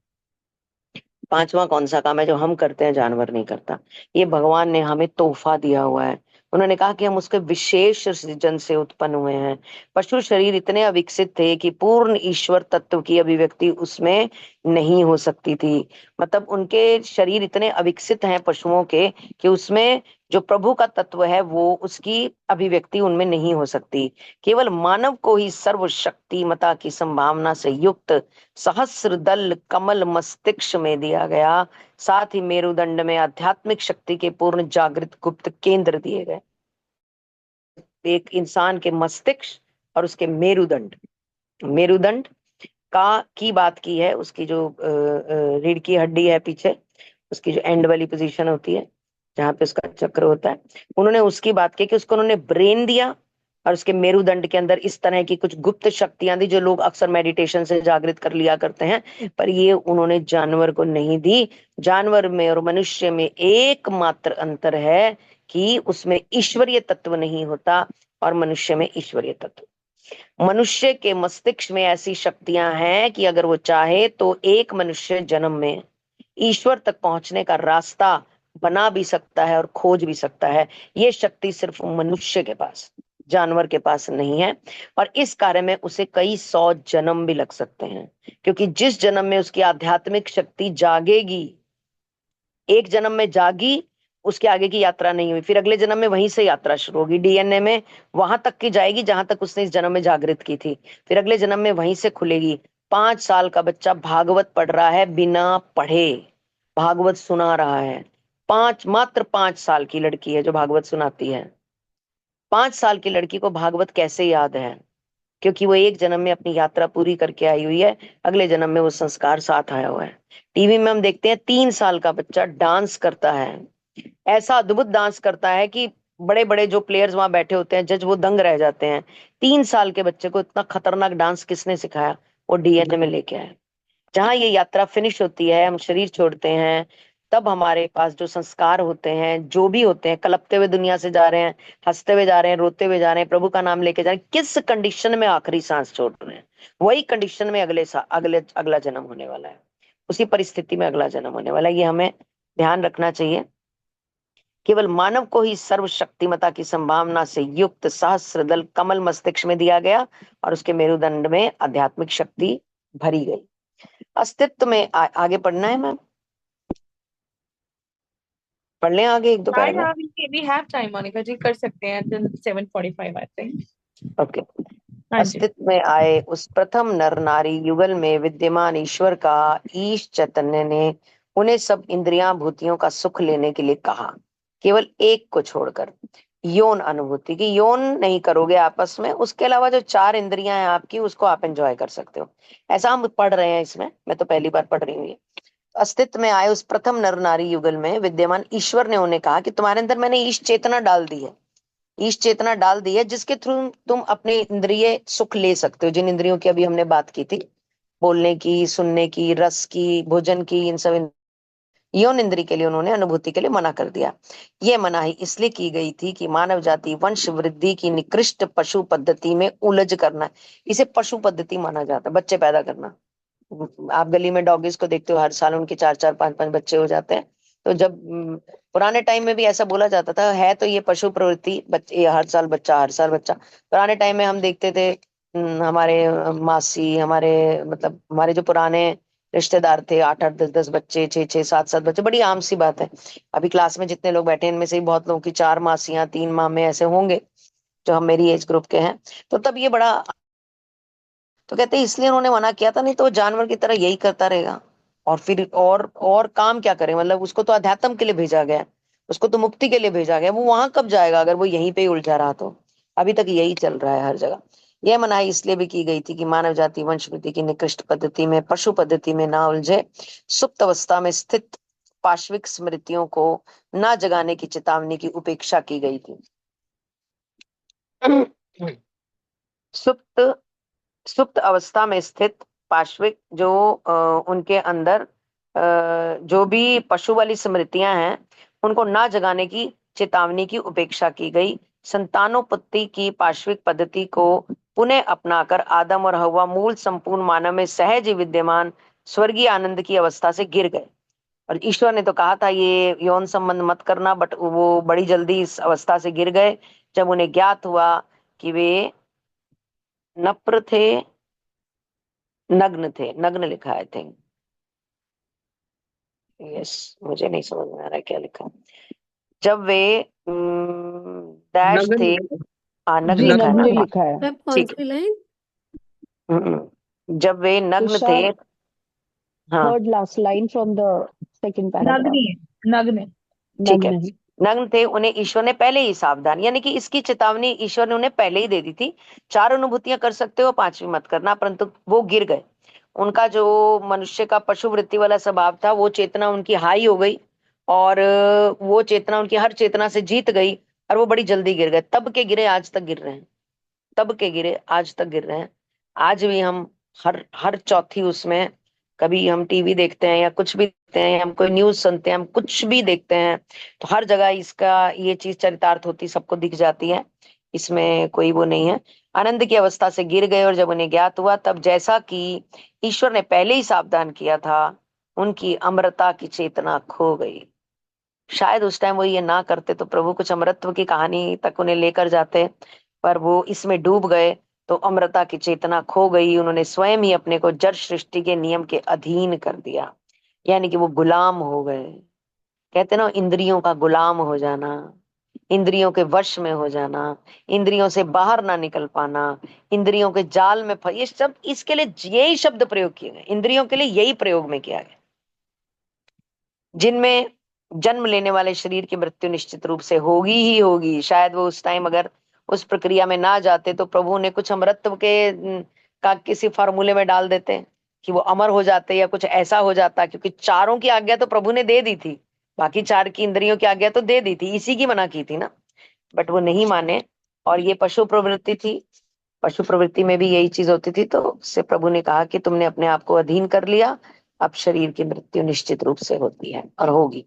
पांचवा कौन सा काम है जो हम करते हैं जानवर नहीं करता? ये भगवान ने हमें तोहफा दिया हुआ है। उन्होंने कहा कि हम उसके विशेष सृजन से उत्पन्न हुए हैं। पशु शरीर इतने अविकसित थे कि पूर्ण ईश्वर तत्व की अभिव्यक्ति उसमें नहीं हो सकती थी। मतलब उनके शरीर इतने अविकसित हैं पशुओं के, कि उसमें जो प्रभु का तत्व है वो उसकी अभिव्यक्ति उनमें नहीं हो सकती। केवल मानव को ही सर्वशक्तिमता की संभावना से युक्त सहस्र दल कमल मस्तिष्क में दिया गया। साथ ही मेरुदंड में आध्यात्मिक शक्ति के पूर्ण जागृत गुप्त केंद्र दिए गए। एक इंसान के मस्तिष्क और उसके मेरुदंड, मेरुदंड का की बात की है, उसकी जो रीढ़ की हड्डी है पीछे, उसकी जो एंड वाली पोजीशन होती है जहाँ पे उसका चक्र होता है, उन्होंने उसकी बात की कि उसको उन्होंने ब्रेन दिया और उसके मेरुदंड के अंदर इस तरह की कुछ गुप्त शक्तियां दी जो लोग अक्सर मेडिटेशन से जागृत कर लिया करते हैं, पर ये उन्होंने जानवर को नहीं दी। जानवर में और मनुष्य में एकमात्र अंतर है कि उसमें ईश्वरीय तत्व नहीं होता और मनुष्य में ईश्वरीय तत्व। मनुष्य के मस्तिष्क में ऐसी शक्तियां हैं कि अगर वो चाहे तो एक मनुष्य जन्म में ईश्वर तक पहुंचने का रास्ता बना भी सकता है और खोज भी सकता है। ये शक्ति सिर्फ मनुष्य के पास, जानवर के पास नहीं है। और इस कार्य में उसे कई सौ जन्म भी लग सकते हैं, क्योंकि जिस जन्म में उसकी आध्यात्मिक शक्ति जागेगी, एक जन्म में जागी, उसके आगे की यात्रा नहीं हुई, फिर अगले जन्म में वहीं से यात्रा शुरू होगी, डीएनए में वहां तक की जाएगी जहां तक उसने इस जन्म में जागृत की थी, फिर अगले जन्म में वहीं से खुलेगी। 5 साल का बच्चा भागवत पढ़ रहा है बिना पढ़े, भागवत सुना रहा है। मात्र 5 साल की लड़की है जो भागवत सुनाती है। 5 साल की लड़की को भागवत कैसे याद है? क्योंकि वो एक जन्म में अपनी यात्रा पूरी करके आई हुई है, अगले जन्म में वो संस्कार साथ आया हुआ है। टीवी में हम देखते हैं 3 साल का बच्चा डांस करता है, ऐसा अद्भुत डांस करता है कि बड़े बड़े जो प्लेयर्स वहां बैठे होते हैं, जज, वो दंग रह जाते हैं। 3 साल के बच्चे को इतना खतरनाक डांस किसने सिखाया? वो डीएनए में लेके आया। जहां ये यात्रा फिनिश होती है, हम शरीर छोड़ते हैं, तब हमारे पास जो संस्कार होते हैं, जो भी होते हैं, कलपते हुए दुनिया से जा रहे हैं, हंसते हुए जा रहे हैं, रोते हुए जा रहे हैं, प्रभु का नाम लेके जा रहे हैं, किस कंडीशन में आखिरी सांस छोड़ रहे हैं, वही कंडीशन में अगला जन्म होने वाला है, उसी परिस्थिति में अगला जन्म होने वाला है। ये हमें ध्यान रखना चाहिए। केवल मानव को ही सर्वशक्तिमता की संभावना से युक्त सहस्त्रदल कमल मस्तिष्क में दिया गया और उसके मेरुदंड में आध्यात्मिक शक्ति भरी गई। अस्तित्व में आगे पढ़ना है मैम, पढ़ लें आगे एक दो हाँ paragraph. We have time Monika ji, कर सकते हैं till 7:45 आई थिंक। ओके। हाँ जी। अस्तित्व में आए उस प्रथम नर नारी युगल में विद्यमान ईश्वर का ईश चैतन्य ने उन्हें सब इंद्रियां भूतियों का सुख लेने के लिए कहा, केवल एक को छोड़कर, यौन अनुभूति की। यौन नहीं करोगे आपस में, उसके अलावा जो 4 इंद्रियां हैं आपकी, उसको आप एंजॉय कर सकते हो। ऐसा हम पढ़ रहे हैं इसमें, मैं तो पहली बार पढ़ रही हूँ ये। अस्तित्व में आए उस प्रथम नर नारी युगल में विद्यमान ईश्वर ने उन्हें कहा कि तुम्हारे अंदर मैंने ईश चेतना डाल दी है, ईश चेतना डाल दी है, जिसके थ्रू तुम अपने इंद्रिय सुख ले सकते हो, जिन इंद्रियों की अभी हमने बात की थी, बोलने की, सुनने की, रस की, भोजन की, इन सब यौन इंद्रिय के लिए उन्होंने अनुभूति के लिए मना कर दिया। यह मनाही इसलिए की गई थी कि मानव जाति वंश वृद्धि की निकृष्ट पशु पद्धति में उलझ करना, इसे पशु पद्धति माना जाता है, बच्चे पैदा करना। आप गली में डॉगीज को देखते हो, हर साल उनके 4-4 5-5 बच्चे हो जाते हैं। तो जब पुराने टाइम में भी ऐसा बोला जाता था, है तो ये पशु प्रवृत्ति, बच्चे हर साल बच्चा, हर साल बच्चा। पुराने टाइम में हम देखते थे, हमारे मासी, हमारे मतलब हमारे जो पुराने रिश्तेदार थे, 8-8 10-10 बच्चे, 6-6 7-7 बच्चे, बड़ी आम सी बात है। अभी क्लास में जितने लोग बैठे हैं, इनमें से ही बहुत लोगों की 4 मासियां, 3 मामे ऐसे होंगे जो हम मेरी एज ग्रुप के हैं। तो तब ये बड़ा, तो कहते हैं इसलिए उन्होंने मना किया था, नहीं तो वो जानवर की तरह यही करता रहेगा। और फिर और काम क्या करे, मतलब उसको तो अध्यात्म के लिए भेजा गया है, उसको तो मुक्ति के लिए भेजा गया है, वो वहां कब जाएगा अगर वो यहीं पे ही उलझा रहा? तो अभी तक यही चल रहा है हर जगह। यह मनाही इसलिए भी की गई थी कि मानव जाति वंशवृद्धि की निकृष्ट पद्धति में, पशु पद्धति में ना उलझे, सुप्त अवस्था में स्थित पाश्विक स्मृतियों को ना जगाने की चेतावनी की उपेक्षा की गई थी। सुप्त सुप्त अवस्था में स्थित पाश्विक जो उनके अंदर जो भी पशु वाली स्मृतियां हैं, उनको ना जगाने की चेतावनी की उपेक्षा की गई। संतानोत्पत्ति की पाश्विक पद्धति को पुनः अपनाकर आदम और हव्वा मूल संपूर्ण मानव में सहज ही विद्यमान स्वर्गीय आनंद की अवस्था से गिर गए। और ईश्वर ने तो कहा था ये यौन संबंध मत करना, बट वो बड़ी जल्दी इस अवस्था से गिर गए जब उन्हें ज्ञात हुआ कि वे नप्र थे, नग्न थे, नग्न लिखा है, आई थिंक, यस, मुझे नहीं समझ में आ रहा है क्या लिखा। जब वे डैश थे, नगन हाँ नग्न जी लिखा है नग्न ना, नग्न हाँ, लिखा है। अब कौन ठीक है। सी लाइन? जब वे नग्न थे, तुषार, हाँ third last line from the second paragraph. नग्न ही है, नग्न है। ठीक है। नग्न है। नग्न थे, उन्हें ईश्वर ने पहले ही सावधान, यानी कि इसकी चेतावनी ईश्वर ने उन्हें पहले ही दे दी थी। 4 अनुभूतियां कर सकते हो, 5वीं मत करना, परंतु वो गिर गए। उनका जो मनुष्य का पशु वृत्ति वाला स्वभाव था, वो चेतना उनकी हाई हो गई, और वो चेतना उनकी हर चेतना से जीत गई, और वो बड़ी जल्दी गिर गए। तब के गिरे आज तक गिर रहे हैं, तब के गिरे आज तक गिर रहे हैं। आज भी हम हर हर चौथी उसमें, कभी हम टीवी देखते हैं या कुछ भी देखते हैं, हम कोई न्यूज सुनते हैं, हम कुछ भी देखते हैं, तो हर जगह इसका ये चीज चरितार्थ होती सबको दिख जाती है, इसमें कोई वो नहीं है। आनंद की अवस्था से गिर गए, और जब उन्हें ज्ञात हुआ, तब जैसा कि ईश्वर ने पहले ही सावधान किया था, उनकी अमरता की चेतना खो गई। शायद उस टाइम वो ये ना करते तो प्रभु कुछ अमरत्व की कहानी तक उन्हें लेकर जाते, पर वो इसमें डूब गए, तो अमरता की चेतना खो गई। उन्होंने स्वयं ही अपने को जड़ सृष्टि के नियम के अधीन कर दिया, यानी कि वो गुलाम हो गए। कहते ना, इंद्रियों का गुलाम हो जाना, इंद्रियों के वश में हो जाना, इंद्रियों से बाहर ना निकल पाना, इंद्रियों के जाल में ये सब, इसके लिए यही शब्द प्रयोग किए गए, इंद्रियों के लिए यही प्रयोग में किया गया। जिनमें जन्म लेने वाले शरीर की मृत्यु निश्चित रूप से होगी ही होगी। शायद वो उस टाइम अगर उस प्रक्रिया में ना जाते तो प्रभु ने कुछ अमरत्व के का किसी फार्मूले में डाल देते कि वो अमर हो जाते, या कुछ ऐसा हो जाता, क्योंकि चारों की आज्ञा तो प्रभु ने दे दी थी, बाकी चार की इंद्रियों की आज्ञा तो दे दी थी, इसी की मना की थी ना। बट वो नहीं माने, और ये पशु प्रवृत्ति थी, पशु प्रवृत्ति में भी यही चीज होती थी, तो उससे प्रभु ने कहा कि तुमने अपने आप को अधीन कर लिया, अब शरीर की मृत्यु निश्चित रूप से होती है और होगी।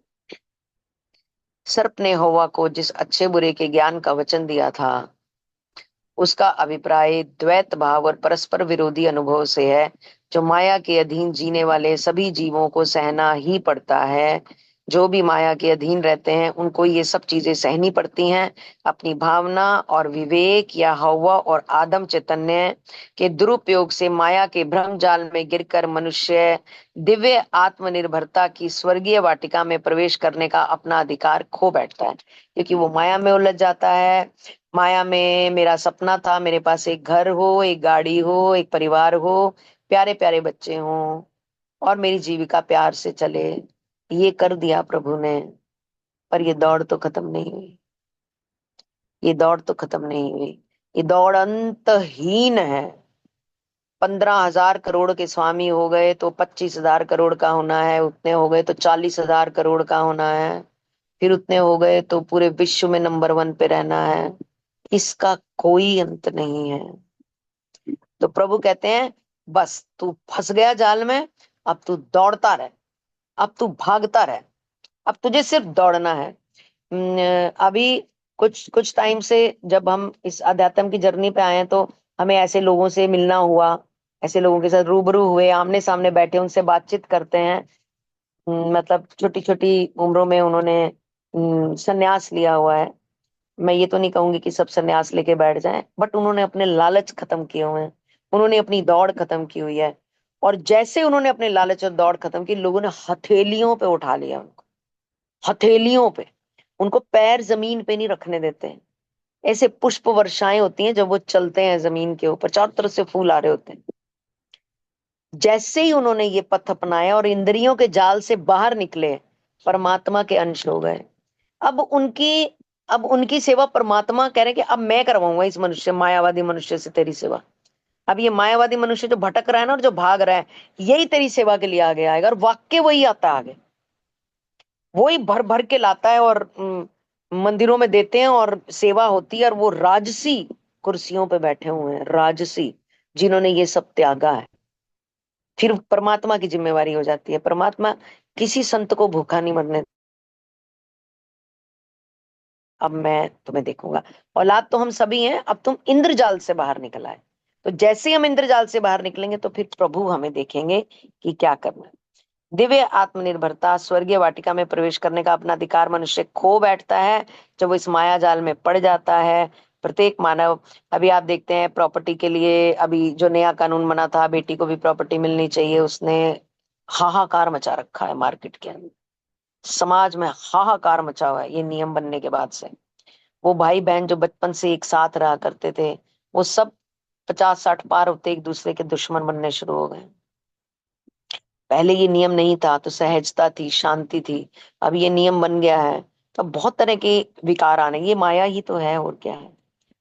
सर्प ने हव्वा को जिस अच्छे बुरे के ज्ञान का वचन दिया था, उसका अभिप्राय द्वैत भाव और परस्पर विरोधी अनुभव से है, जो माया के अधीन जीने वाले सभी जीवों को सहना ही पड़ता है। जो भी माया के अधीन रहते हैं उनको ये सब चीजें सहनी पड़ती हैं। अपनी भावना और विवेक या हव्वा और आदम चैतन्य के दुरुपयोग से माया के भ्रम जाल में गिरकर मनुष्य दिव्य आत्मनिर्भरता की स्वर्गीय वाटिका में प्रवेश करने का अपना अधिकार खो बैठता है, क्योंकि वो माया में उलझ जाता है। माया में मेरा सपना था मेरे पास एक घर हो, एक गाड़ी हो, एक परिवार हो, प्यारे प्यारे बच्चे हों, और मेरी जीविका प्यार से चले। ये कर दिया प्रभु ने, पर ये दौड़ तो खत्म नहीं हुई, ये दौड़ तो खत्म नहीं हुई, ये दौड़ अंतहीन है। 15,000 करोड़ के स्वामी हो गए तो 25,000 करोड़ का होना है, उतने हो गए तो 40,000 करोड़ का होना है, फिर उतने हो गए तो पूरे विश्व में नंबर 1 पे रहना है। इसका कोई अंत नहीं है। तो प्रभु कहते हैं, बस तू फंस गया जाल में, अब तू दौड़ता रह, अब तू भागता रह, अब तुझे सिर्फ दौड़ना है। अभी कुछ कुछ टाइम से जब हम इस अध्यात्म की जर्नी पे आए हैं, तो हमें ऐसे लोगों से मिलना हुआ, ऐसे लोगों के साथ रूबरू हुए, आमने सामने बैठे उनसे बातचीत करते हैं। मतलब छोटी छोटी उम्रों में उन्होंने संन्यास लिया हुआ है। मैं ये तो नहीं कहूंगी कि सब संन्यास लेके बैठ जाएं, बट उन्होंने अपने लालच खत्म किए हुए हैं, उन्होंने अपनी दौड़ खत्म की हुई है। और जैसे उन्होंने अपने लालच और दौड़ खत्म की, लोगों ने हथेलियों पे उठा लिया उनको, हथेलियों पे, उनको पैर जमीन पे नहीं रखने देते हैं। ऐसे पुष्प वर्षाएं होती हैं जब वो चलते हैं जमीन के ऊपर, चारों तरफ से फूल आ रहे होते हैं। जैसे ही उन्होंने ये पथ अपनाया और इंद्रियों के जाल से बाहर निकले, परमात्मा के अंश हो गए। अब उनकी अब उनकी सेवा परमात्मा कह रहे हैं कि अब मैं करवाऊंगा इस मनुष्य, मायावादी मनुष्य से तेरी सेवा। अब ये मायावादी मनुष्य जो भटक रहा है ना और जो भाग रहा है, यही तेरी सेवा के लिए आगे आएगा, और वाक्य वही आता है आगे, वही भर भर के लाता है, और मंदिरों में देते हैं और सेवा होती है। और वो राजसी कुर्सियों पे बैठे हुए हैं, राजसी, जिन्होंने ये सब त्यागा है। फिर परमात्मा की जिम्मेवारी हो जाती है। परमात्मा किसी संत को भूखा नहीं मरने, अब मैं तुम्हें देखूंगा। औलाद तो हम सभी हैं, अब तुम इंद्रजाल से बाहर निकल आए। तो जैसे ही हम इंद्रजाल से बाहर निकलेंगे तो फिर प्रभु हमें देखेंगे कि क्या करना है। दिव्य आत्मनिर्भरता, स्वर्गीय वाटिका में प्रवेश करने का अपना अधिकार मनुष्य खो बैठता है जब वो इस माया जाल में पड़ जाता है। प्रत्येक मानव, अभी आप देखते हैं प्रॉपर्टी के लिए, अभी जो नया कानून बना था, बेटी को भी प्रॉपर्टी मिलनी चाहिए, उसने हाहाकार मचा रखा है मार्केट के अंदर, समाज में हाहाकार मचा हुआ है ये नियम बनने के बाद से। वो भाई बहन जो बचपन से एक साथ रहा करते थे, वो सब 50-60 पार होते एक दूसरे के दुश्मन बनने शुरू हो गए। पहले ये नियम नहीं था तो सहजता थी, शांति थी, अब ये नियम बन गया है तो बहुत तरह के विकार आने। ये माया ही तो है, और क्या है।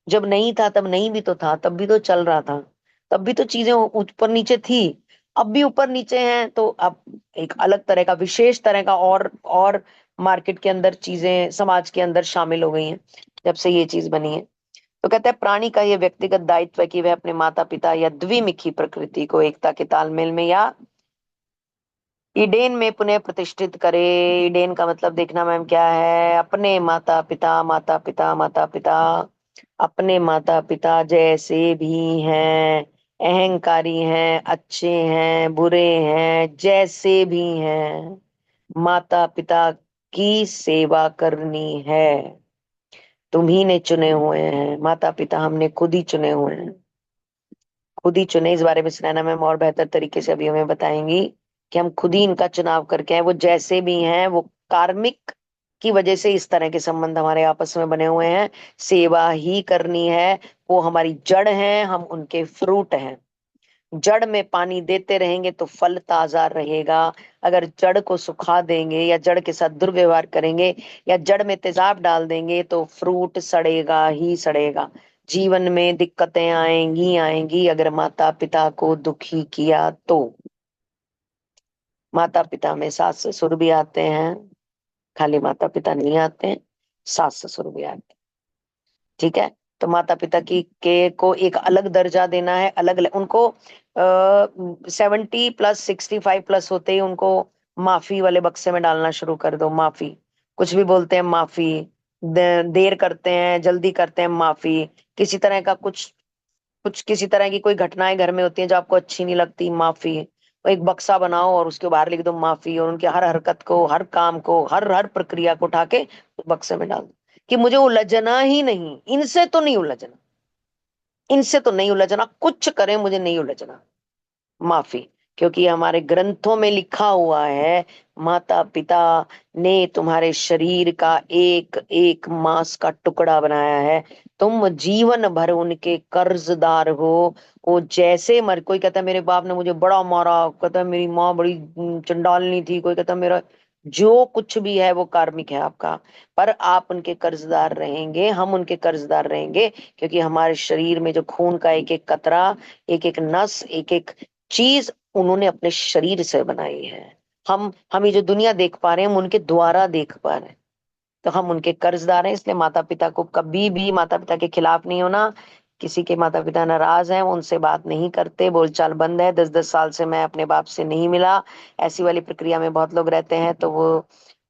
जब नहीं था तब नहीं भी तो था, तब भी तो चल रहा था, तब भी तो चीजें ऊपर नीचे थी, अब भी ऊपर नीचे हैं। तो अब एक अलग तरह का, विशेष तरह का और मार्केट के अंदर चीजें समाज के अंदर शामिल हो गई हैं जब से ये चीज बनी है। तो कहते हैं प्राणी का ये व्यक्तिगत दायित्व है कि वह अपने माता पिता या द्विमुखी प्रकृति को एकता के तालमेल में या ईडेन में पुनः प्रतिष्ठित करे। ईडेन का मतलब देखना मैम क्या है, अपने माता पिता, माता पिता, माता पिता, अपने माता पिता जैसे भी हैं, अहंकारी हैं, अच्छे हैं, बुरे हैं, जैसे भी हैं, माता पिता की सेवा करनी है। तुम्ही ने चुने हुए हैं माता पिता, हमने खुद ही चुने हुए हैं, खुद ही चुने। इस बारे में सुनैना मैम और बेहतर तरीके से अभी हमें बताएंगी कि हम खुद ही इनका चुनाव करके हैं। वो जैसे भी हैं, वो कार्मिक की वजह से इस तरह के संबंध हमारे आपस में बने हुए हैं। सेवा ही करनी है, वो हमारी जड़ है, हम उनके फ्रूट हैं। जड़ में पानी देते रहेंगे तो फल ताजा रहेगा। अगर जड़ को सुखा देंगे या जड़ के साथ दुर्व्यवहार करेंगे या जड़ में तेजाब डाल देंगे तो फ्रूट सड़ेगा ही सड़ेगा। जीवन में दिक्कतें आएंगी आएंगी अगर माता पिता को दुखी किया तो। माता पिता में सास ससुर भी आते हैं, खाली माता पिता नहीं आते हैं, सास ससुर भी आते हैं। ठीक है, तो माता पिता की के को एक अलग दर्जा देना है, अलग अलग उनको 70+ 65+ होते ही उनको माफी वाले बक्से में डालना शुरू कर दो। माफी, कुछ भी बोलते हैं माफी, देर करते हैं जल्दी करते हैं माफी, किसी तरह का कुछ कुछ किसी तरह की कोई घटनाएं घर में होती हैं जो आपको अच्छी नहीं लगती, माफी। वो एक बक्सा बनाओ और उसके बाहर लिख दो माफी, और उनके हर हरकत को, हर काम को, हर हर प्रक्रिया को उठा के उस बक्से में डाल दो कि मुझे उलझना ही नहीं, इनसे तो नहीं उलझना, इनसे तो नहीं उलझना, कुछ करें मुझे नहीं उलझना। माफी, क्योंकि हमारे ग्रंथों में लिखा हुआ है माता पिता ने तुम्हारे शरीर का एक एक मांस का टुकड़ा बनाया है, तुम जीवन भर उनके कर्जदार हो। वो जैसे मर, कोई कहता है मेरे बाप ने मुझे बड़ा मारा, कहता है मेरी माँ बड़ी चंडालनी थी, कोई कहता है मेरा, जो कुछ भी है वो कार्मिक है आपका, पर आप उनके कर्जदार रहेंगे, हम उनके कर्जदार रहेंगे, क्योंकि हमारे शरीर में जो खून का एक एक कतरा, एक एक नस, एक एक चीज उन्होंने अपने शरीर से बनाई है। हम ये जो दुनिया देख पा रहे हैं हम उनके द्वारा देख पा रहे हैं, तो हम उनके कर्जदार हैं। इसलिए माता पिता को कभी भी माता पिता के खिलाफ नहीं होना। किसी के माता पिता नाराज हैं, वो उनसे बात नहीं करते, बोलचाल बंद है, 10-10 साल से मैं अपने बाप से नहीं मिला, ऐसी वाली प्रक्रिया में बहुत लोग रहते हैं, तो वो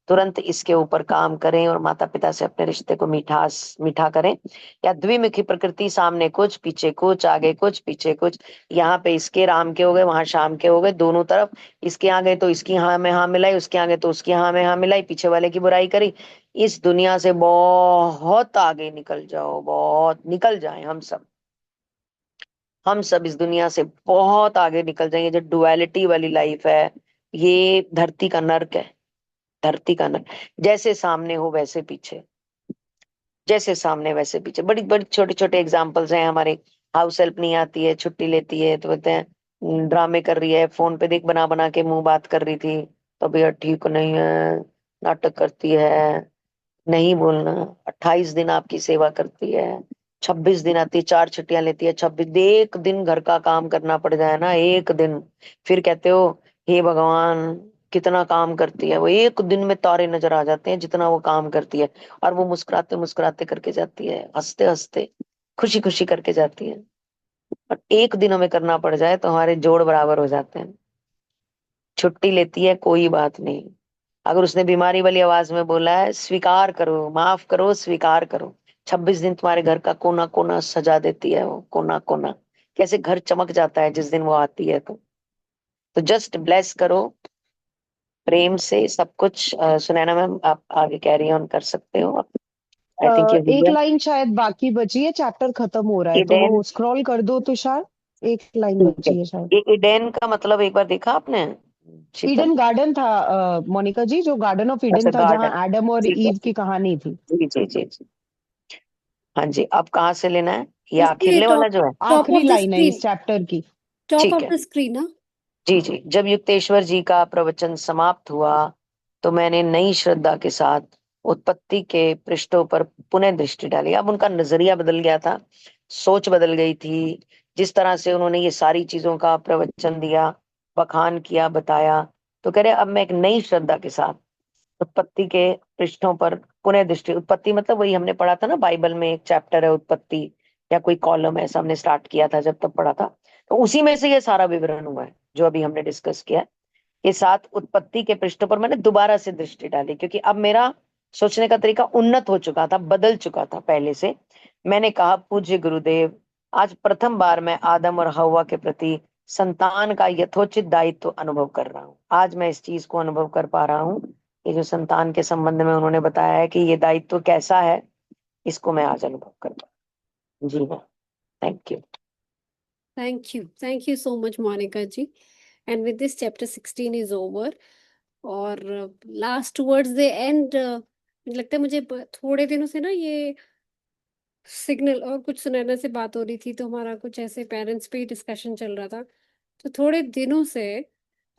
तुरंत इसके ऊपर काम करें और माता पिता से अपने रिश्ते को मीठा करें। या द्विमुखी प्रकृति, सामने कुछ पीछे कुछ, आगे कुछ पीछे कुछ, यहाँ पे इसके राम के हो गए, वहां शाम के हो गए, दोनों तरफ इसके आ गए तो इसकी हाँ में हाँ मिलाई, उसके आगे तो उसकी हाँ में हाँ मिलाई, पीछे वाले की बुराई करी। इस दुनिया से बहुत आगे निकल जाओ, बहुत निकल जाए हम सब, हम सब इस दुनिया से बहुत आगे निकल जाएंगे। जो डुअलिटी वाली लाइफ है ये धरती का नर्क है, धरती का नर्क। जैसे सामने हो वैसे पीछे, जैसे सामने वैसे पीछे। बड़ी बड़ी छोटे छोटे एग्जाम्पल्स हैं हमारे। हाउस हेल्प नहीं आती है, छुट्टी लेती है तो बोलते हैं ड्रामे कर रही है, फोन पे देख बना बना के मुंह बात कर रही थी, तबीयत ठीक नहीं है, नाटक करती है, नहीं बोलना। 28 दिन आपकी सेवा करती है, 26 दिन आती है, 4 छुट्टियां लेती है, 26 एक दिन घर का काम करना पड़ जाए ना, एक दिन, फिर कहते हो हे भगवान कितना काम करती है वो, एक दिन में तारे नजर आ जाते हैं जितना वो काम करती है। और वो मुस्कुराते मुस्कुराते करके जाती है, हंसते हंसते खुशी खुशी करके जाती है। और एक दिन हमें करना पड़ जाए तो हमारे जोड़ बराबर हो जाते हैं। छुट्टी लेती है कोई बात नहीं, अगर उसने बीमारी वाली आवाज में बोला है स्वीकार करो, माफ करो, स्वीकार करो। 26 दिन तुम्हारे घर का कोना कोना सजा देती है वो, कोना कोना, कैसे घर चमक जाता है जिस दिन वो आती है। तो जस्ट ब्लेस करो प्रेम से सब कुछ। सुनैना मैम आप आगे कैरी ऑन कर सकते हो। आई थिंक ये एक वीडियो लाइन शायद बाकी बची है, चैप्टर खत्म हो रहा है, तो इडेन, वो स्क्रॉल कर दो तुषार। एक लाइन ठीक है। बची है शायद। ये इडेन का मतलब एक बार देखा आपने शीतल? ईडन गार्डन था मोनिका जी, जो गार्डन ऑफ अच्छा ईडन था जहाँ गार्डन, एडम और ठीक है, ईव की कहानी थी। जी जी जी जी। हाँ जी, अब कहाँ से लेना है, ये बस ये आखिरले वाला टॉप, जो है? टॉप आखिरी ऑफ द लाइन है इस स्क्रीन, चैप्टर की। टॉप ठीक ऑफ है, द स्क्रीन ना। जी जी। जब युक्तेश्वर जी का प्रवचन समाप्त हुआ तो मैंने नई श्रद्धा के साथ उत्पत्ति के पृष्ठों पर पुनः दृष्टि डाली। अब उनका नजरिया बदल गया था, सोच बदल गई थी। जिस तरह से उन्होंने ये सारी चीजों का प्रवचन दिया, बखान किया, बताया, तो कह रहे अब मैं एक नई श्रद्धा के साथ उत्पत्ति के पृष्ठों पर पुनः दृष्टि, उत्पत्ति मतलब वही हमने पढ़ा था ना, बाइबल में एक चैप्टर है उत्पत्ति या कोई कॉलम है, ऐसा हमने स्टार्ट किया था जब तब पढ़ा था, तो उसी में से ये सारा विवरण हुआ है जो अभी हमने डिस्कस किया है। के साथ उत्पत्ति के पृष्ठों पर मैंने दोबारा से दृष्टि डाली, क्योंकि अब मेरा सोचने का तरीका उन्नत हो चुका था, बदल चुका था पहले से। मैंने कहा पूज्य गुरुदेव, आज प्रथम बार मैं आदम और हवा के प्रति संतान का यथोचित दायित्व अनुभव कर रहा हूँ। आज मैं इस चीज को अनुभव कर पा रहा हूँ, ये जो संतान के संबंध में उन्होंने बताया है कि ये दायित्व कैसा है, इसको मैं आज अनुभव कर पा रहा हूँ। जी हाँ, thank you. Thank you so much Monica ji. And with this chapter 16 is over, और लास्ट टुवर्ड्स द एंड मुझे लगता है मुझे थोड़े दिनों से ना ये सिग्नल और कुछ सुनैना से बात हो रही थी, तो हमारा कुछ ऐसे पेरेंट्स पे ही डिस्कशन चल रहा था, तो थोड़े दिनों से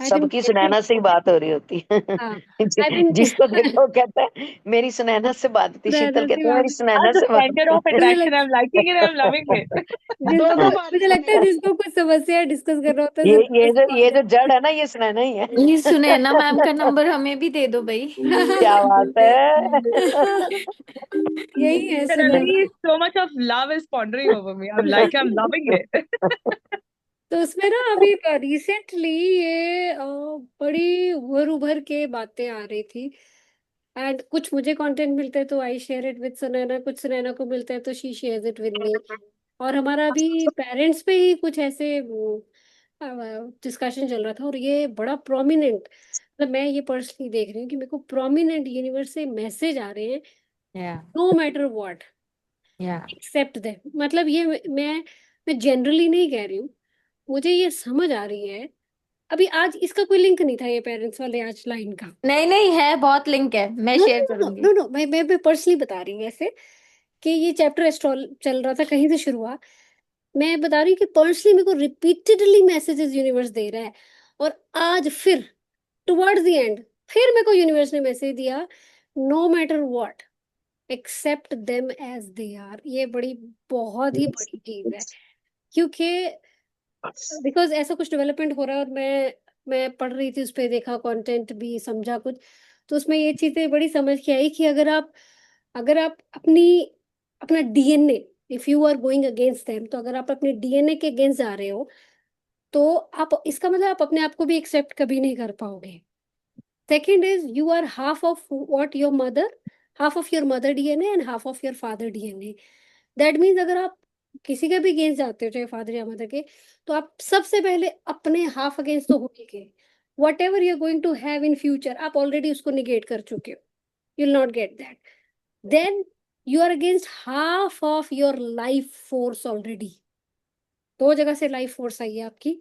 आई बिन सबकी सुनैना से ही बात हो रही होती है। हाँ आई बिन जिसको देखो कहता है मेरी सुनैना से बात होती, शीतल सुनैना से कहती है मेरी बात सुनैना The से बात center of होती। मुझे attraction. लगता I'm liking it. I'm loving it. दोनों बात मुझे लगता है जिसको कुछ समस्या डिस्कस करना होता है ये सुनैना ये से जो ये बात जो जड़ है ना, ये सुनैना ही है। ये सुनैना मैम का नंबर हमें भी दे दो भाई। क्या बात है। यही है Sunaina. Suddenly, so much of love is pondering over me. I'm loving it. तो उसमें ना अभी रिसेंटली ये बड़ी उभर उभर के बातें आ रही थी, एंड कुछ मुझे कंटेंट मिलता है तो I share it with Sunaina, कुछ सुनैना को मिलता है तो she shares it with me. और हमारा अभी पेरेंट्स पे ही कुछ ऐसे डिस्कशन चल रहा था, और ये बड़ा प्रोमिनेंट, मतलब मैं ये पर्सनली देख रही हूँ कि मेरे को प्रोमिनेंट यूनिवर्स से मैसेज आ रहे हैं, या नो मैटर व्हाट या एक्सेप्ट देम। मतलब ये मैं जनरली नहीं कह रही हूँ, मुझे ये समझ आ रही है। अभी आज इसका कोई लिंक नहीं था ये पेरेंट्स वाले आज लाइन का। नहीं नहीं है, बहुत लिंक है, मैं नो शेयर नो नो करूंगी। नो नो, मैं पर्सनली बता रही हूँ ऐसे कि ये चैप्टर एस्ट्रोल चल रहा था, कहीं से शुरू हुआ। मैं बता रही हूँ कि पर्सनली मेरे को रिपीटेडली मैसेजेस यूनिवर्स दे रहा है, और आज फिर टुवर्ड्स द एंड फिर मेरे को यूनिवर्स ने मैसेज दिया, no matter what accept them as they are. ये बड़ी बहुत ही बड़ी चीज है, क्योंकि बिकॉज ऐसा कुछ डेवलपमेंट हो रहा है, और मैं पढ़ रही थी उस पर, देखा कंटेंट भी, समझा कुछ, तो उसमें ये चीजें बड़ी समझ के आई कि अगर आप अपना DNA, if you are going against them, तो अगर आप अपने डीएनए के अगेंस्ट जा रहे हो, तो आप, इसका मतलब आप अपने आप को भी एक्सेप्ट कभी नहीं कर पाओगे। Second is you are half of what your mother, half of your mother DNA and half of your father DNA. That means अगर आप किसी के भी अगेंस्ट जाते हो, चाहे फादर या मदर के, तो आप सबसे पहले अपने हाफ अगेंस्ट तो हो ही गए। Whatever you are going to have in future, आप ऑलरेडी उसको निगेट कर चुके हो, you will not get that. Then you are against half of your life force already. दो जगह से लाइफ फोर्स आई है आपकी,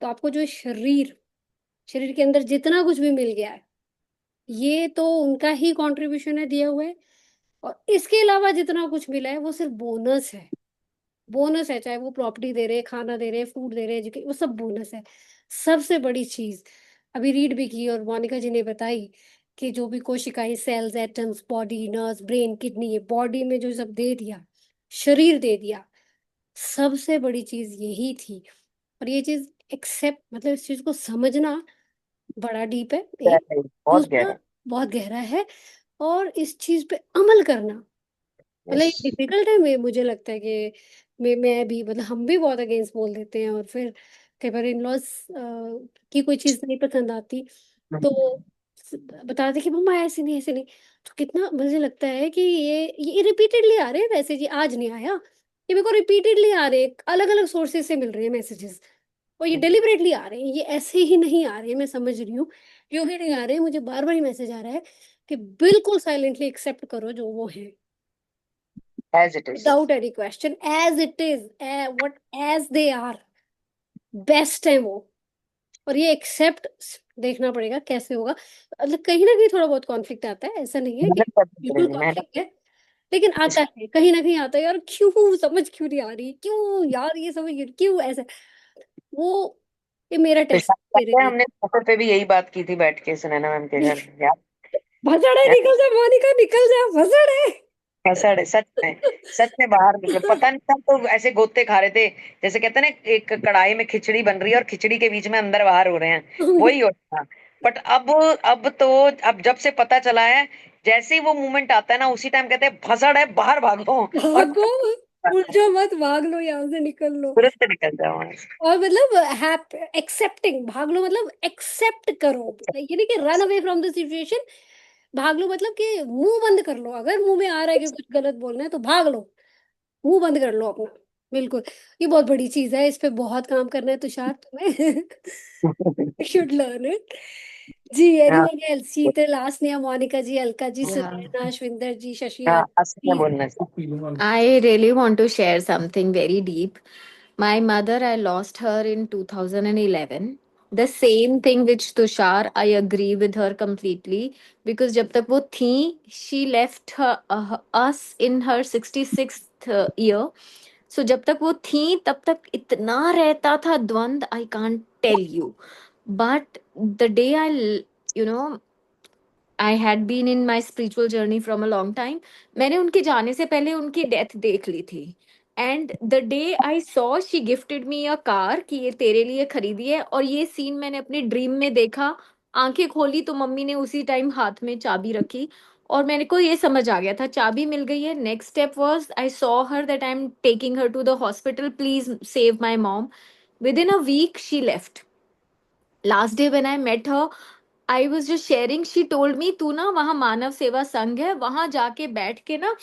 तो आपको जो शरीर शरीर के अंदर जितना कुछ भी मिल गया है, ये तो उनका ही कंट्रीब्यूशन है दिया हुआ है, और इसके अलावा जितना कुछ मिला है वो सिर्फ बोनस है। बोनस है, चाहे वो प्रॉपर्टी दे रहे, खाना दे रहे, फूड दे रहे, एजुकेशन, वो सब बोनस है। सबसे बड़ी चीज अभी रीड भी की और मोनिका जी ने बताई कि जो भी कोशिकाएं, cells, atoms, body, nerves, brain, kidney, ये बॉडी में जो सब दे दिया, शरीर दे दिया, सबसे बड़ी चीज यही थी। और ये चीज एक्सेप्ट, मतलब इस चीज को समझना बड़ा डीप है एक। बहुत दूसरा गहरा। बहुत गहरा है, और इस चीज पे अमल करना, मतलब ये डिफिकल्ट है। मुझे लगता है कि मैं भी, मतलब हम भी बहुत अगेंस्ट बोल देते हैं, और फिर कई बार इन लॉज की कोई चीज नहीं पसंद आती, तो बताते कि मम्मा ऐसे नहीं, ऐसे नहीं। तो कितना मुझे लगता है कि ये रिपीटेडली आ रहे हैं, वैसे जी आज नहीं आया, ये मेरे को रिपीटेडली आ रहे हैं, अलग अलग सोर्सेज से मिल रहे हैं मैसेजेस, और ये डिलिबरेटली आ रहे हैं, ये ऐसे ही नहीं आ रहे हैं। मैं समझ रही हूँ क्यों ही नहीं आ रहे हैं, मुझे बार बार ही मैसेज आ रहा है कि बिल्कुल साइलेंटली एक्सेप्ट करो जो वो है, as it is. Without any question, as it is, what as they are, best है वो। और ये एक्सेप्ट देखना पड़ेगा कैसे होगा, मतलब कहीं ना कहीं थोड़ा बहुत कॉन्फ्लिक्ट आता है, ऐसा नहीं है कि मेहनत करनी बिल्कुल पड़ेगी, मेहनत। कॉन्फ्लिक्ट है, लेकिन आता है कहीं ना कहीं आता है यार, क्यों समझ क्यों नहीं आ रही, क्यों यार ये समझ क्यों ऐसा, वो ये मेरा टेस्ट मेरे लिए। हमने सफर पे भी यही बात की थी बैठ के सुनैना मैम के घर यार। भसड़ है, निकल जा मोनिका, निकल जा, भसड़ है। ऐसा है, सच में बाहर निकले, पता नहीं था तो ऐसे गोते खा रहे थे, जैसे कहते हैं ना एक कढ़ाई में खिचड़ी बन रही है और खिचड़ी के बीच में अंदर बाहर हो रहे हैं, वही हो रहा था। बट अब तो, अब जब से पता चला है, जैसे ही वो मोमेंट आता है ना, उसी टाइम कहते हैं भसड़ है, बाहर भागो, और भागो, उलझो मत, भाग लो यहाँ से, निकल लो। तुरंत निकल जाओ वहां से। और मतलब एक्सेप्टिंग, भाग लो मतलब एक्सेप्ट करो, ये नहीं कि run away from the situation. भाग लो मतलब कि मुंह बंद कर लो, अगर मुंह में आ रहा है कि कुछ गलत बोलना है तो भाग लो, मुंह बंद कर लो अपना। बिल्कुल, ये बहुत बड़ी चीज है, इस पे बहुत काम करना है तुषार तुम्हें। Should learn it. जी, हाँ एनीवन एल्स, शीतल, आसनिया, मोनिका जी, अलका जी, या सुनैना, अश्विंदर जी, शशि, हाँ, असली में आरती। बोलना चाहिए। I really want to share something very deep. My mother, I lost her in 2011. The same thing which Tushar, I agree with her completely. Because जब तक वो थी, she left us in her 66th year. So जब तक वो थी तब तक इतना रहता था द्वंद, I can't tell you. But the day you know, I had been in my spiritual journey from a long time. मैंने उनके जाने से पहले उनकी डेथ देख ली थी. And the day I saw she gifted me a car कि ये तेरे लिए खरीदी है, और ये सीन मैंने अपनी ड्रीम में देखा. आंखें खोली तो मम्मी ने उसी टाइम हाथ में चाबी रखी, और मेरे को ये समझ आ गया था चाबी मिल गई है. Next step was I saw her that I am taking her to the hospital, please save my mom. Within a week she left. Last day when I met her, I was just sharing, she told me तू ना वहाँ मानव सेवा संघ है वहां जाके बैठ के ना,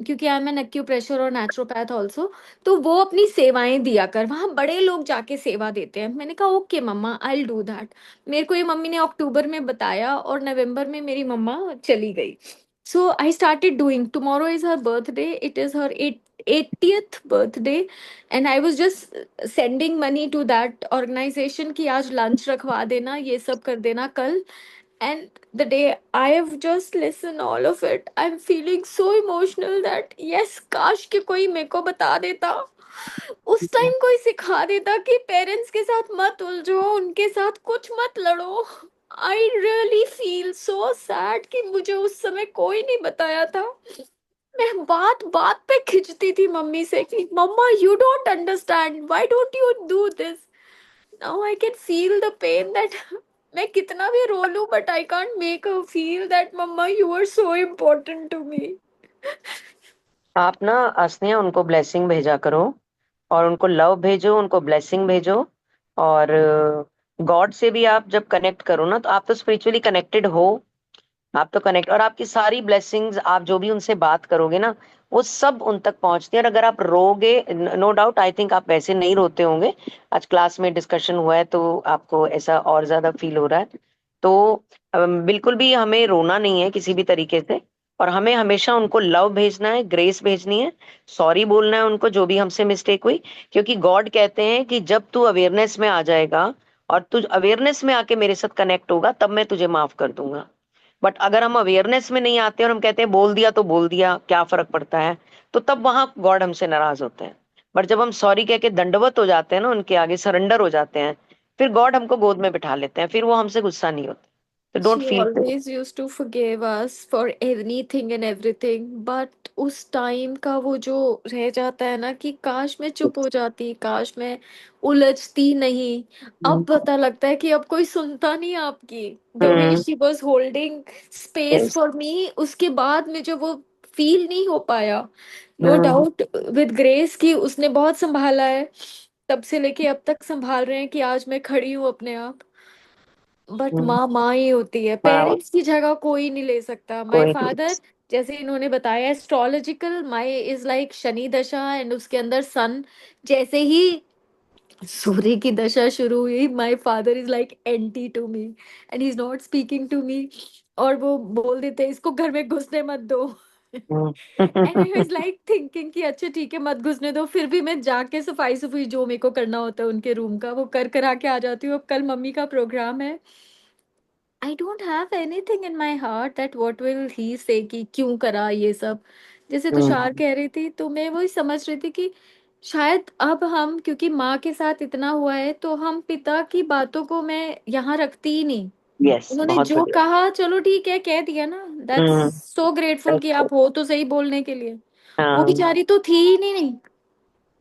क्योंकि आई एम एन एक्यूप्रेशर और नेचुरोपैथ ऑल्सो, तो वो अपनी सेवाएं दिया कर, वहां बड़े लोग जाके सेवा देते हैं. मैंने कहा okay mama, I will do that. मेरे को ये मम्मी ने अक्टूबर में बताया और नवंबर में मेरी मम्मा चली गई. So I started doing. Tomorrow is her birthday, it is her 80th birthday. And I was just sending money to that organisation कि आज लंच रखवा देना, ये सब कर देना कल. And the day I have just listened all of it, I'm feeling so emotional that yes, काश कि कोई मेरे को बता देता, उस टाइम कोई सिखा देता कि पेरेंट्स के साथ मत उलझो, उनके साथ कुछ मत लड़ो. I really feel so sad कि मुझे उस समय कोई नहीं बताया था. मैं बात बात पे खिंचती थी मम्मी से कि mama you don't understand, why don't you do this. Now I can feel the pain that मैं कितना भी रो लूं, but I can't make her feel that mama you are so important to me. आप ना असनिया उनको ब्लेसिंग भेजा करो, और उनको लव भेजो, उनको ब्लेसिंग भेजो. और गॉड से भी आप जब कनेक्ट करो ना, तो आप तो स्पिरिचुअली कनेक्टेड हो. आप तो कनेक्ट, और आपकी सारी ब्लेसिंग्स, आप जो भी उनसे बात करोगे ना, वो सब उन तक पहुंचती है. और अगर आप रोगे, नो डाउट, आई थिंक आप वैसे नहीं रोते होंगे. आज क्लास में डिस्कशन हुआ है तो आपको ऐसा और ज्यादा फील हो रहा है. तो बिल्कुल भी हमें रोना नहीं है किसी भी तरीके से. और हमें हमेशा उनको लव भेजना है, ग्रेस भेजनी है, सॉरी बोलना है उनको जो भी हमसे मिस्टेक हुई. क्योंकि गॉड कहते हैं कि जब तू अवेयरनेस में आ जाएगा और तू अवेयरनेस में आके मेरे साथ कनेक्ट होगा, तब मैं तुझे माफ कर दूंगा. बट अगर हम अवेयरनेस में नहीं आते और हम कहते हैं बोल दिया तो बोल दिया, क्या फर्क पड़ता है, तो तब वहां गॉड हमसे नाराज होते हैं. बट जब हम सॉरी कह के दंडवत हो जाते हैं ना, उनके आगे सरेंडर हो जाते हैं, फिर गॉड हमको गोद में बिठा लेते हैं, फिर वो हमसे गुस्सा नहीं होते. तो don't She feel. always used to forgive us for anything and everything, but उस टाइम का वो जो रह जाता है ना कि काश मैं चुप हो जाती, काश मैं उलझती नहीं. अब पता लगता है कि अब कोई सुनता नहीं आपकी. The way she was holding space for me, उसके बाद में जो वो फील नहीं हो पाया. नो डाउट विद ग्रेस की उसने बहुत संभाला है, तब से लेके अब तक संभाल रहे हैं कि आज मैं खड़ी हूँ अपने आप. बट माँ माँ ही होती है, पेरेंट्स की जगह कोई नहीं ले सकता. माय कोई. फादर, जैसे इन्होंने बताया astrological, my is like Shani दशा एंड उसके अंदर सन. जैसे ही सूर्य की दशा शुरू हुई, my father is like anti to me and he is not speaking to me. और वो बोल देते हैं इसको घर में घुसने मत दो. And I was like thinking कि अच्छा ठीक है मत घुसने दो, फिर भी मैं जाके सफाई सफाई जो मेरे को करना होता है उनके रूम का वो कर कर आके आ जाती हूँ. अब कल मम्मी का प्रोग्राम है. I don't have anything in my heart that what will he से कि क्यों करा ये सब. जैसे तुषार कह रही थी तो मैं वही समझ रही थी कि शायद अब हम, क्योंकि माँ के साथ इतना हुआ है, तो हम पिता की बातों को मैं यहाँ रखती ही नहीं. यस, उन्होंने बहुत जो बढ़िया. कहा चलो ठीक है कह दिया ना, दैट्स सो ग्रेटफुल कि बिल्कुल. आप हो तो सही बोलने के लिए. वो हाँ. बेचारी तो थी ही नहीं.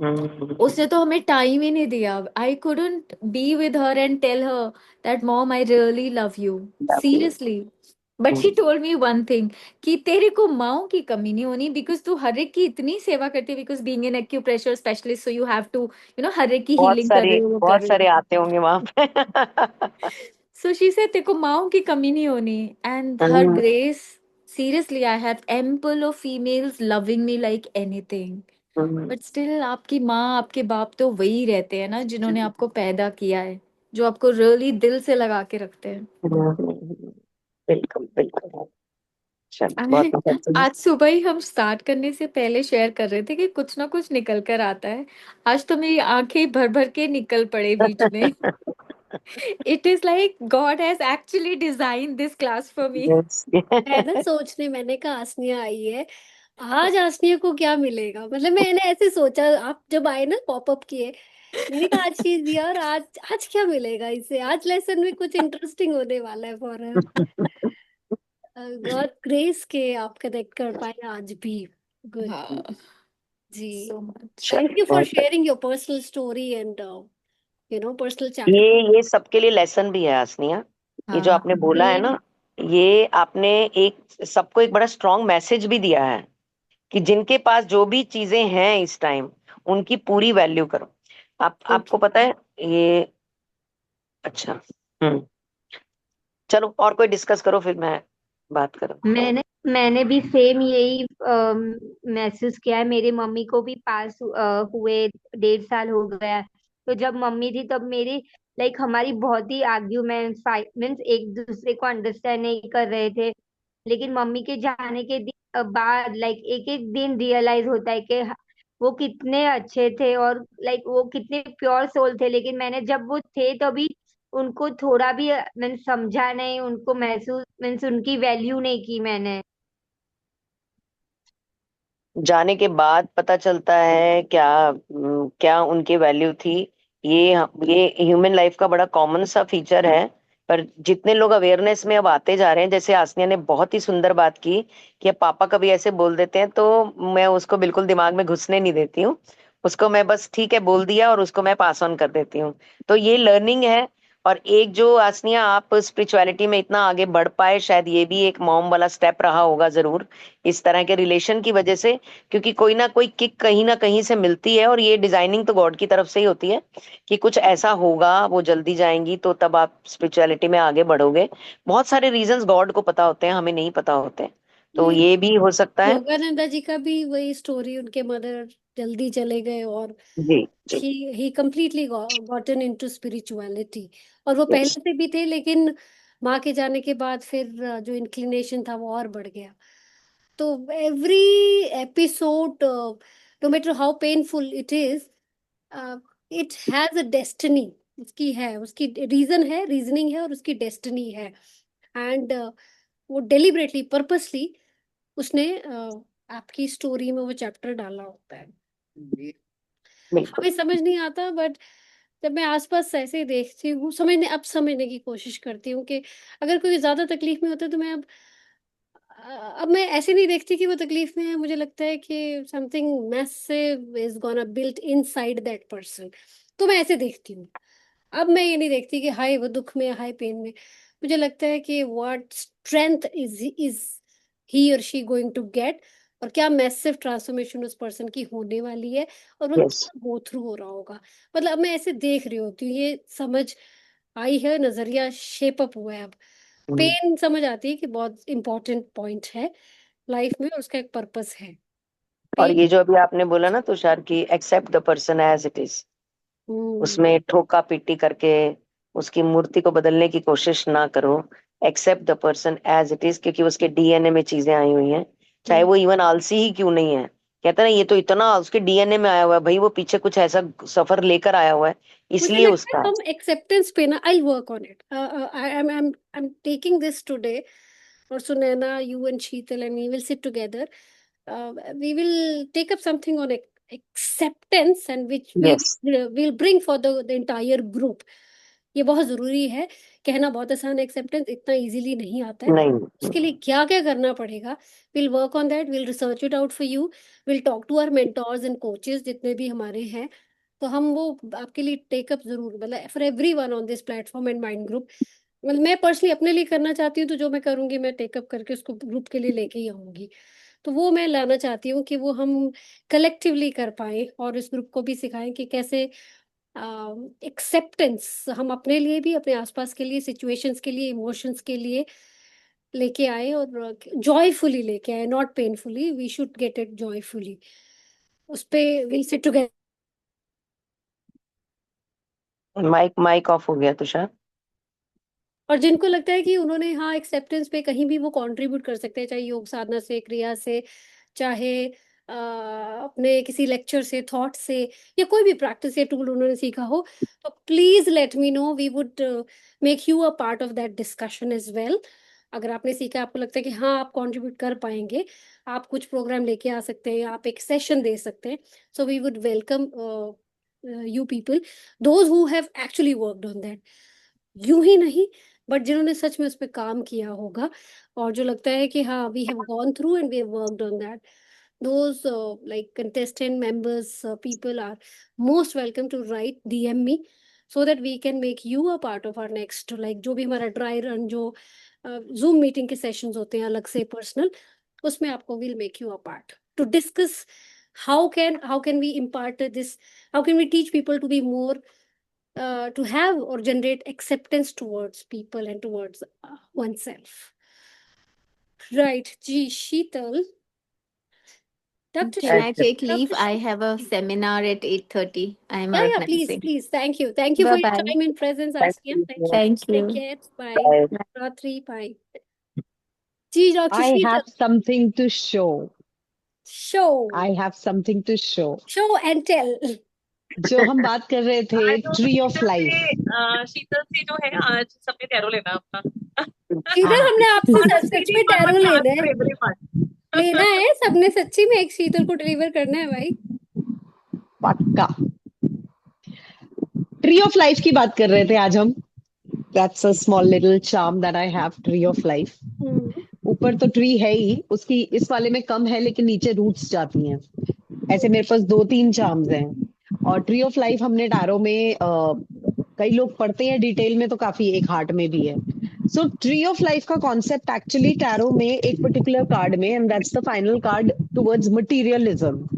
हम्म. उसने तो हमें टाइम ही नहीं दिया. I couldn't be with her and tell her that mom I really love you seriously. But she told me one thing कि तेरे को माओ की कमी नहीं होनी, बिकॉज तू हर एक की इतनी सेवा करती है, because being an acupressure specialist, so you have to her एक की हीलिंग कर रहे हो, वो कर बहुत रहे हो. सारे आते होंगे वहां पे. सो शी से तेरे को माओ की कमी नहीं होनी. And her hmm. Grace, seriously I have ample of females loving me like anything. Hmm. But still आपकी माँ आपके बाप तो वही रहते हैं ना जिन्होंने आपको पैदा किया है, जो आपको रियली दिल से लगा के रखते हैं. बिल्कुल बिल्कुल. चलो, बहुत अच्छा. आज सुबह ही हम स्टार्ट करने से पहले शेयर कर रहे थे कि कुछ ना कुछ निकल कर आता है. आज तो मेरी आंखें भर भर के निकल पड़े बीच में. It is like God has actually designed this class for me. Yes. मैं ना सोचने, मैंने कहा आसनिया आई है, आज आसनिया को क्या मिलेगा, मतलब मैंने ऐसे सोचा, आप जब आए ना पॉपअप किए, मैंने कहा आज चीज दिया और आज आज क्या मिलेगा इसे, आज लेसन में कुछ इंटरेस्टिंग होने वाला है फॉर गॉड ग्रेस के आप कनेक्ट कर पाए आज भी। गुड हाँ, जी। so much. Thank you for बहुत अच्छा। Sharing your personal story and personal ये चैप्टर। ये सबके लिए लेसन भी है आसनिया। ये जो हाँ, आपने बोला है ना, ये आपने एक सबको एक बड़ा स्ट्रांग मैसेज भी दिया है कि जिनके पास जो भी चीजें हैं इस टाइम, उनकी पूरी वैल्यू करो। आपको पता है ये। अच्छा। हम्म। चलो और कोई डिस्कस करो, फिर मैं बात करूँ। मैंने मैंने भी सेम यही महसूस किया है। मेरी मम्मी को भी पास हुए 1.5 साल हो गया है। तो जब मम्मी थी तब मेरी लाइक हमारी बहुत ही आर्ग्यूमेंट फाइट मीन्स एक दूसरे को अंडरस्टैंड नहीं कर रहे थे। लेकिन मम्मी के जाने के बाद लाइक एक एक दिन रियलाइज होता है कि वो कितने अच्छे थे और लाइक वो कितने प्योर सोल थे। लेकिन मैंने जब वो थे तभी उनको थोड़ा भी मैंने समझा नहीं, उनको महसूस मीन्स उनकी वैल्यू नहीं की मैंने। जाने के बाद पता चलता है क्या क्या उनकी वैल्यू थी। ये ये ह्यूमन लाइफ का बड़ा कॉमन सा फीचर है। पर जितने लोग अवेयरनेस में अब आते जा रहे हैं, जैसे आसनिया ने बहुत ही सुंदर बात की कि अब पापा कभी ऐसे बोल देते हैं तो मैं उसको बिल्कुल दिमाग में घुसने नहीं देती हूँ। उसको मैं बस ठीक है बोल दिया और उसको मैं पास ऑन कर देती हूँ। तो ये लर्निंग है। और एक जो आसनिया आप स्पिरिचुअलिटी में इतना आगे बढ़ पाए, शायद ये भी एक मॉम वाला स्टेप रहा होगा जरूर, इस तरह के रिलेशन की वजह से। क्योंकि कोई ना कोई किक कहीं ना कहीं से मिलती है, और ये डिजाइनिंग तो गॉड की तरफ से ही होती है कि कुछ ऐसा होगा, वो जल्दी जाएंगी तो तब आप स्पिरिचुअलिटी में आगे बढ़ोगे। बहुत सारे रीजंस गॉड को पता होते हैं, हमें नहीं पता होते। तो ये ये भी हो सकता है। योगानंदा जी का भी वही स्टोरी, उनके मदर जल्दी चले गए और जी जी। ही completely gotten into spirituality। और वो यस। पहले से भी थे, लेकिन माँ के जाने के बाद फिर जो इंक्लिनेशन था वो और बढ़ गया। तो every episode, no matter how painful it is, it has a destiny. उसकी है, उसकी रीजन है, रीजनिंग है और उसकी डेस्टिनी है। एंड वो डेलिबरेटली, पर्पसली उसने आपकी स्टोरी में वो चैप्टर डाला होता है। बिल्कुल। हमें समझ नहीं आता, बट जब मैं आसपास ऐसे ही देखती हूँ, समझने की कोशिश करती हूँ कि अगर कोई ज्यादा तकलीफ में होता है तो मैं अब मैं ऐसे नहीं देखती कि वो तकलीफ में है। मुझे लगता है कि something massive is gonna built inside that person. तो मैं ऐसे देखती हूँ। अब मैं ये नहीं देखती कि हाय वो दुख में, हाय पेन में। मुझे लगता है कि व्हाट स्ट्रेंथ इज ही और शी गोइंग टू गेट, और क्या मैसिव ट्रांसफॉर्मेशन उस पर्सन की होने वाली है, और वो यस। क्या गो थ्रू हो रहा होगा। मतलब अब मैं ऐसे देख रही होती हूँ, ये समझ आई है, नजरिया शेप अप हुआ है अब। पेन समझ आती है कि बहुत इंपॉर्टेंट पॉइंट है लाइफ में और उसका एक पर्पस है। और पेन। ये जो अभी आपने बोला ना तुषार, की accept the person as it is, hmm. उसमें ठोका पीटी करके उसकी मूर्ति को बदलने की कोशिश ना करो। Accept the person as it is, क्योंकि उसके डीएनए में चीजें आई हुई हैं। चाहे हम्म। वो इवन आलसी ही क्यों नहीं है। कहते हैं ना, ये तो इतना उसके डीएनए में आया हुआ है भाई, वो पीछे कुछ ऐसा सफर लेकर आया हुआ है, मुझे इसलिए लगता है उसका। हम एक्सेप्टेंस पे ना, I work on it, I am taking this today. और Sunaina, you and Sheetal and we will sit together, we will take up something on acceptance, and which we yes. will bring for the entire group। ये बहुत जरूरी है। कहना बहुत आसान है, acceptance इतना इजीली नहीं आता है। नहीं। उसके लिए क्या क्या करना पड़ेगा, will work on that, will research it out for you, will talk to our mentors and coaches जितने भी हमारे हैं। तो हम वो आपके लिए टेकअप जरूर, मतलब for every one on this platform and mind group. मतलब मैं पर्सनली अपने लिए करना चाहती हूँ, तो जो मैं करूंगी मैं टेकअप करके उसको ग्रुप के लिए लेके ही आऊंगी। तो वो मैं लाना चाहती हूँ कि वो हम कलेक्टिवली कर पाए और इस ग्रुप को भी सिखाएं कि कैसे एक्सेप्टेंस हम अपने लिए भी, अपने आसपास के लिए, सिचुएशंस के लिए, इमोशंस के लिए लेके आए, और जॉयफुली लेके आए, not painfully. We should get it joyfully. उस पे will sit together. Mic mic off हो गया तुषार। और जिनको लगता है कि उन्होंने, हाँ, एक्सेप्टेंस पे कहीं भी वो कंट्रीब्यूट कर सकते हैं, चाहे योग साधना से, क्रिया से, चाहे अपने किसी लेक्चर से, थॉट से, या कोई भी प्रैक्टिस या टूल उन्होंने सीखा हो, तो please let me know. We would make you a part of that discussion as well. अगर आपने सीखा, आपको लगता है कि हाँ आप कंट्रीब्यूट कर पाएंगे, आप कुछ प्रोग्राम लेके आ सकते हैं, आप एक सेशन दे सकते हैं, so we would welcome you people, those who have actually worked on that. यूं ही नहीं, बट जिन्होंने सच में उस पर काम किया होगा, और जो लगता है कि हाँ we have gone through and we have worked on that. Those like contestant members, people are most welcome to write DM me, so that we can make you a part of our next, like जो भी हमारा dry run, जो Zoom meeting के sessions होते हैं अलग से personal, उसमें आपको will make you a part to discuss how can we impart this, how can we teach people to be more to have or generate acceptance towards people and towards oneself. Right, ji Sheetal. Dr. Can I Right. take leave? Dr. I have a seminar at 8:30. I am Yeah, please, organizing. please. Thank you. Thank you for your Bye-bye. time and presence, Thank Askia. you. Thank you. Thank Take you. care. Bye. Bye. Ratri, bye. Ji, Dr. I Sheetal, have something to show. show. I have something to show. Show and tell. जो हम बात कर रहे थे आज tree of Sheetal life, से शीतल से जो है आज सबने टैरो लेना अपना। शीतल, हमने आपसे और सच CD में टैरो फॉर्मेट में लेना आज है. bravery part। लेना है सबने, सच्ची में एक शीतल को डिलीवर करना है भाई. पक्का। ट्री ऑफ लाइफ की बात कर रहे थे आज हम. That's a small little charm that I have, tree of life. ऊपर तो ट्री है ही, उसकी इस वाले में कम है, लेकिन नीचे रूट्स जाती हैं. ऐसे मेरे पास 2-3 चार्म्स हैं. और ट्री ऑफ लाइफ हमने टैरो में कई लोग पढ़ते हैं डिटेल में, तो काफी एक हार्ट में भी है. सो ट्री ऑफ लाइफ का कॉन्सेप्ट एक्चुअली टैरो में एक पर्टिकुलर कार्ड में, and that's the final card towards materialism.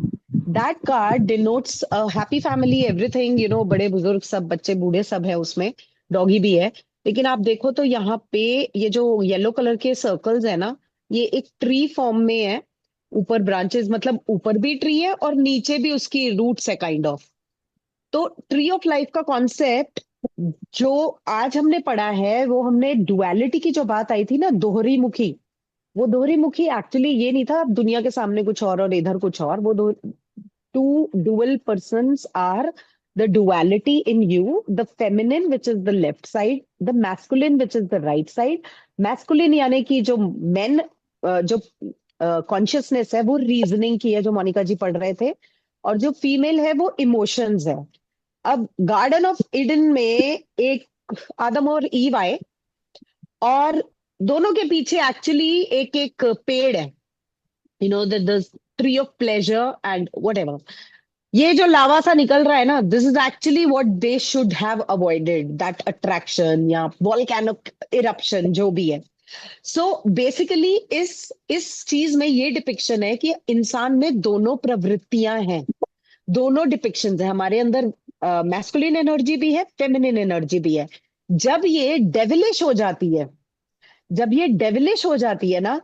That card denotes happy family, everything, you know, बड़े बुजुर्ग सब, बच्चे बूढ़े सब है उसमें, डॉगी भी है. लेकिन आप देखो तो यहाँ पे ये जो येलो कलर के सर्कल्स है ना, ये एक ट्री फॉर्म में है. ऊपर ब्रांचेस, मतलब ऊपर भी ट्री है और नीचे भी उसकी रूट्स है काइंड ऑफ. तो ट्री ऑफ लाइफ का कॉन्सेप्ट जो आज हमने पढ़ा है, वो हमने डुअलिटी की जो बात आई थी ना, दोहरी मुखी, वो दोहरी मुखी एक्चुअली ये नहीं था दुनिया के सामने कुछ और इधर कुछ और. वो two dual persons are the duality in you, the feminine which is the left side, the masculine which is the right side. Masculine यानी कि जो men, जो कॉन्शियसनेस है वो रीजनिंग की है, जो मोनिका जी पढ़ रहे थे, और जो फीमेल है वो इमोशंस है. अब गार्डन ऑफ ईडन में एक आदम और ईव आए, और दोनों के पीछे एक्चुअली एक एक पेड़ है, you know, the tree of pleasure and whatever. ये जो लावा सा निकल रहा है ना, this is actually what they should have avoided, that attraction या वोल्केनिक इरप्शन जो भी है. सो बेसिकली इस चीज में ये डिपिक्शन है कि इंसान में दोनों प्रवृत्तियां हैं, दोनों डिपिक्शंस है. हमारे अंदर मैस्कुलिन एनर्जी भी है, फेमिनिन एनर्जी भी है. जब ये डेविलिश हो जाती है, जब ये डेविलिश हो जाती है ना,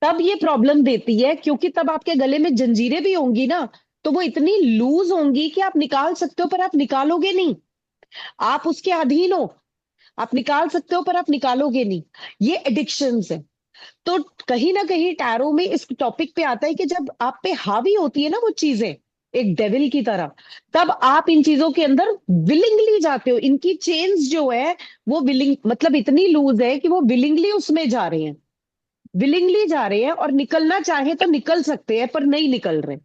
तब ये प्रॉब्लम देती है, क्योंकि तब आपके गले में जंजीरें भी होंगी ना, तो वो इतनी लूज होंगी कि आप निकाल सकते हो पर आप निकालोगे नहीं. आप उसके अधीन हो, आप निकाल सकते हो पर आप निकालोगे नहीं. ये एडिक्शंस है. तो कहीं ना कहीं टैरो में इस टॉपिक पे आता है कि जब आप पे हावी होती है ना वो चीजें एक डेविल की तरह, तब आप इन चीजों के अंदर विलिंगली जाते हो. इनकी चेन्स जो है वो विलिंग, मतलब इतनी लूज है कि वो विलिंगली उसमें जा रहे हैं, विलिंगली जा रहे हैं, और निकलना चाहे तो निकल सकते हैं पर नहीं निकल रहे.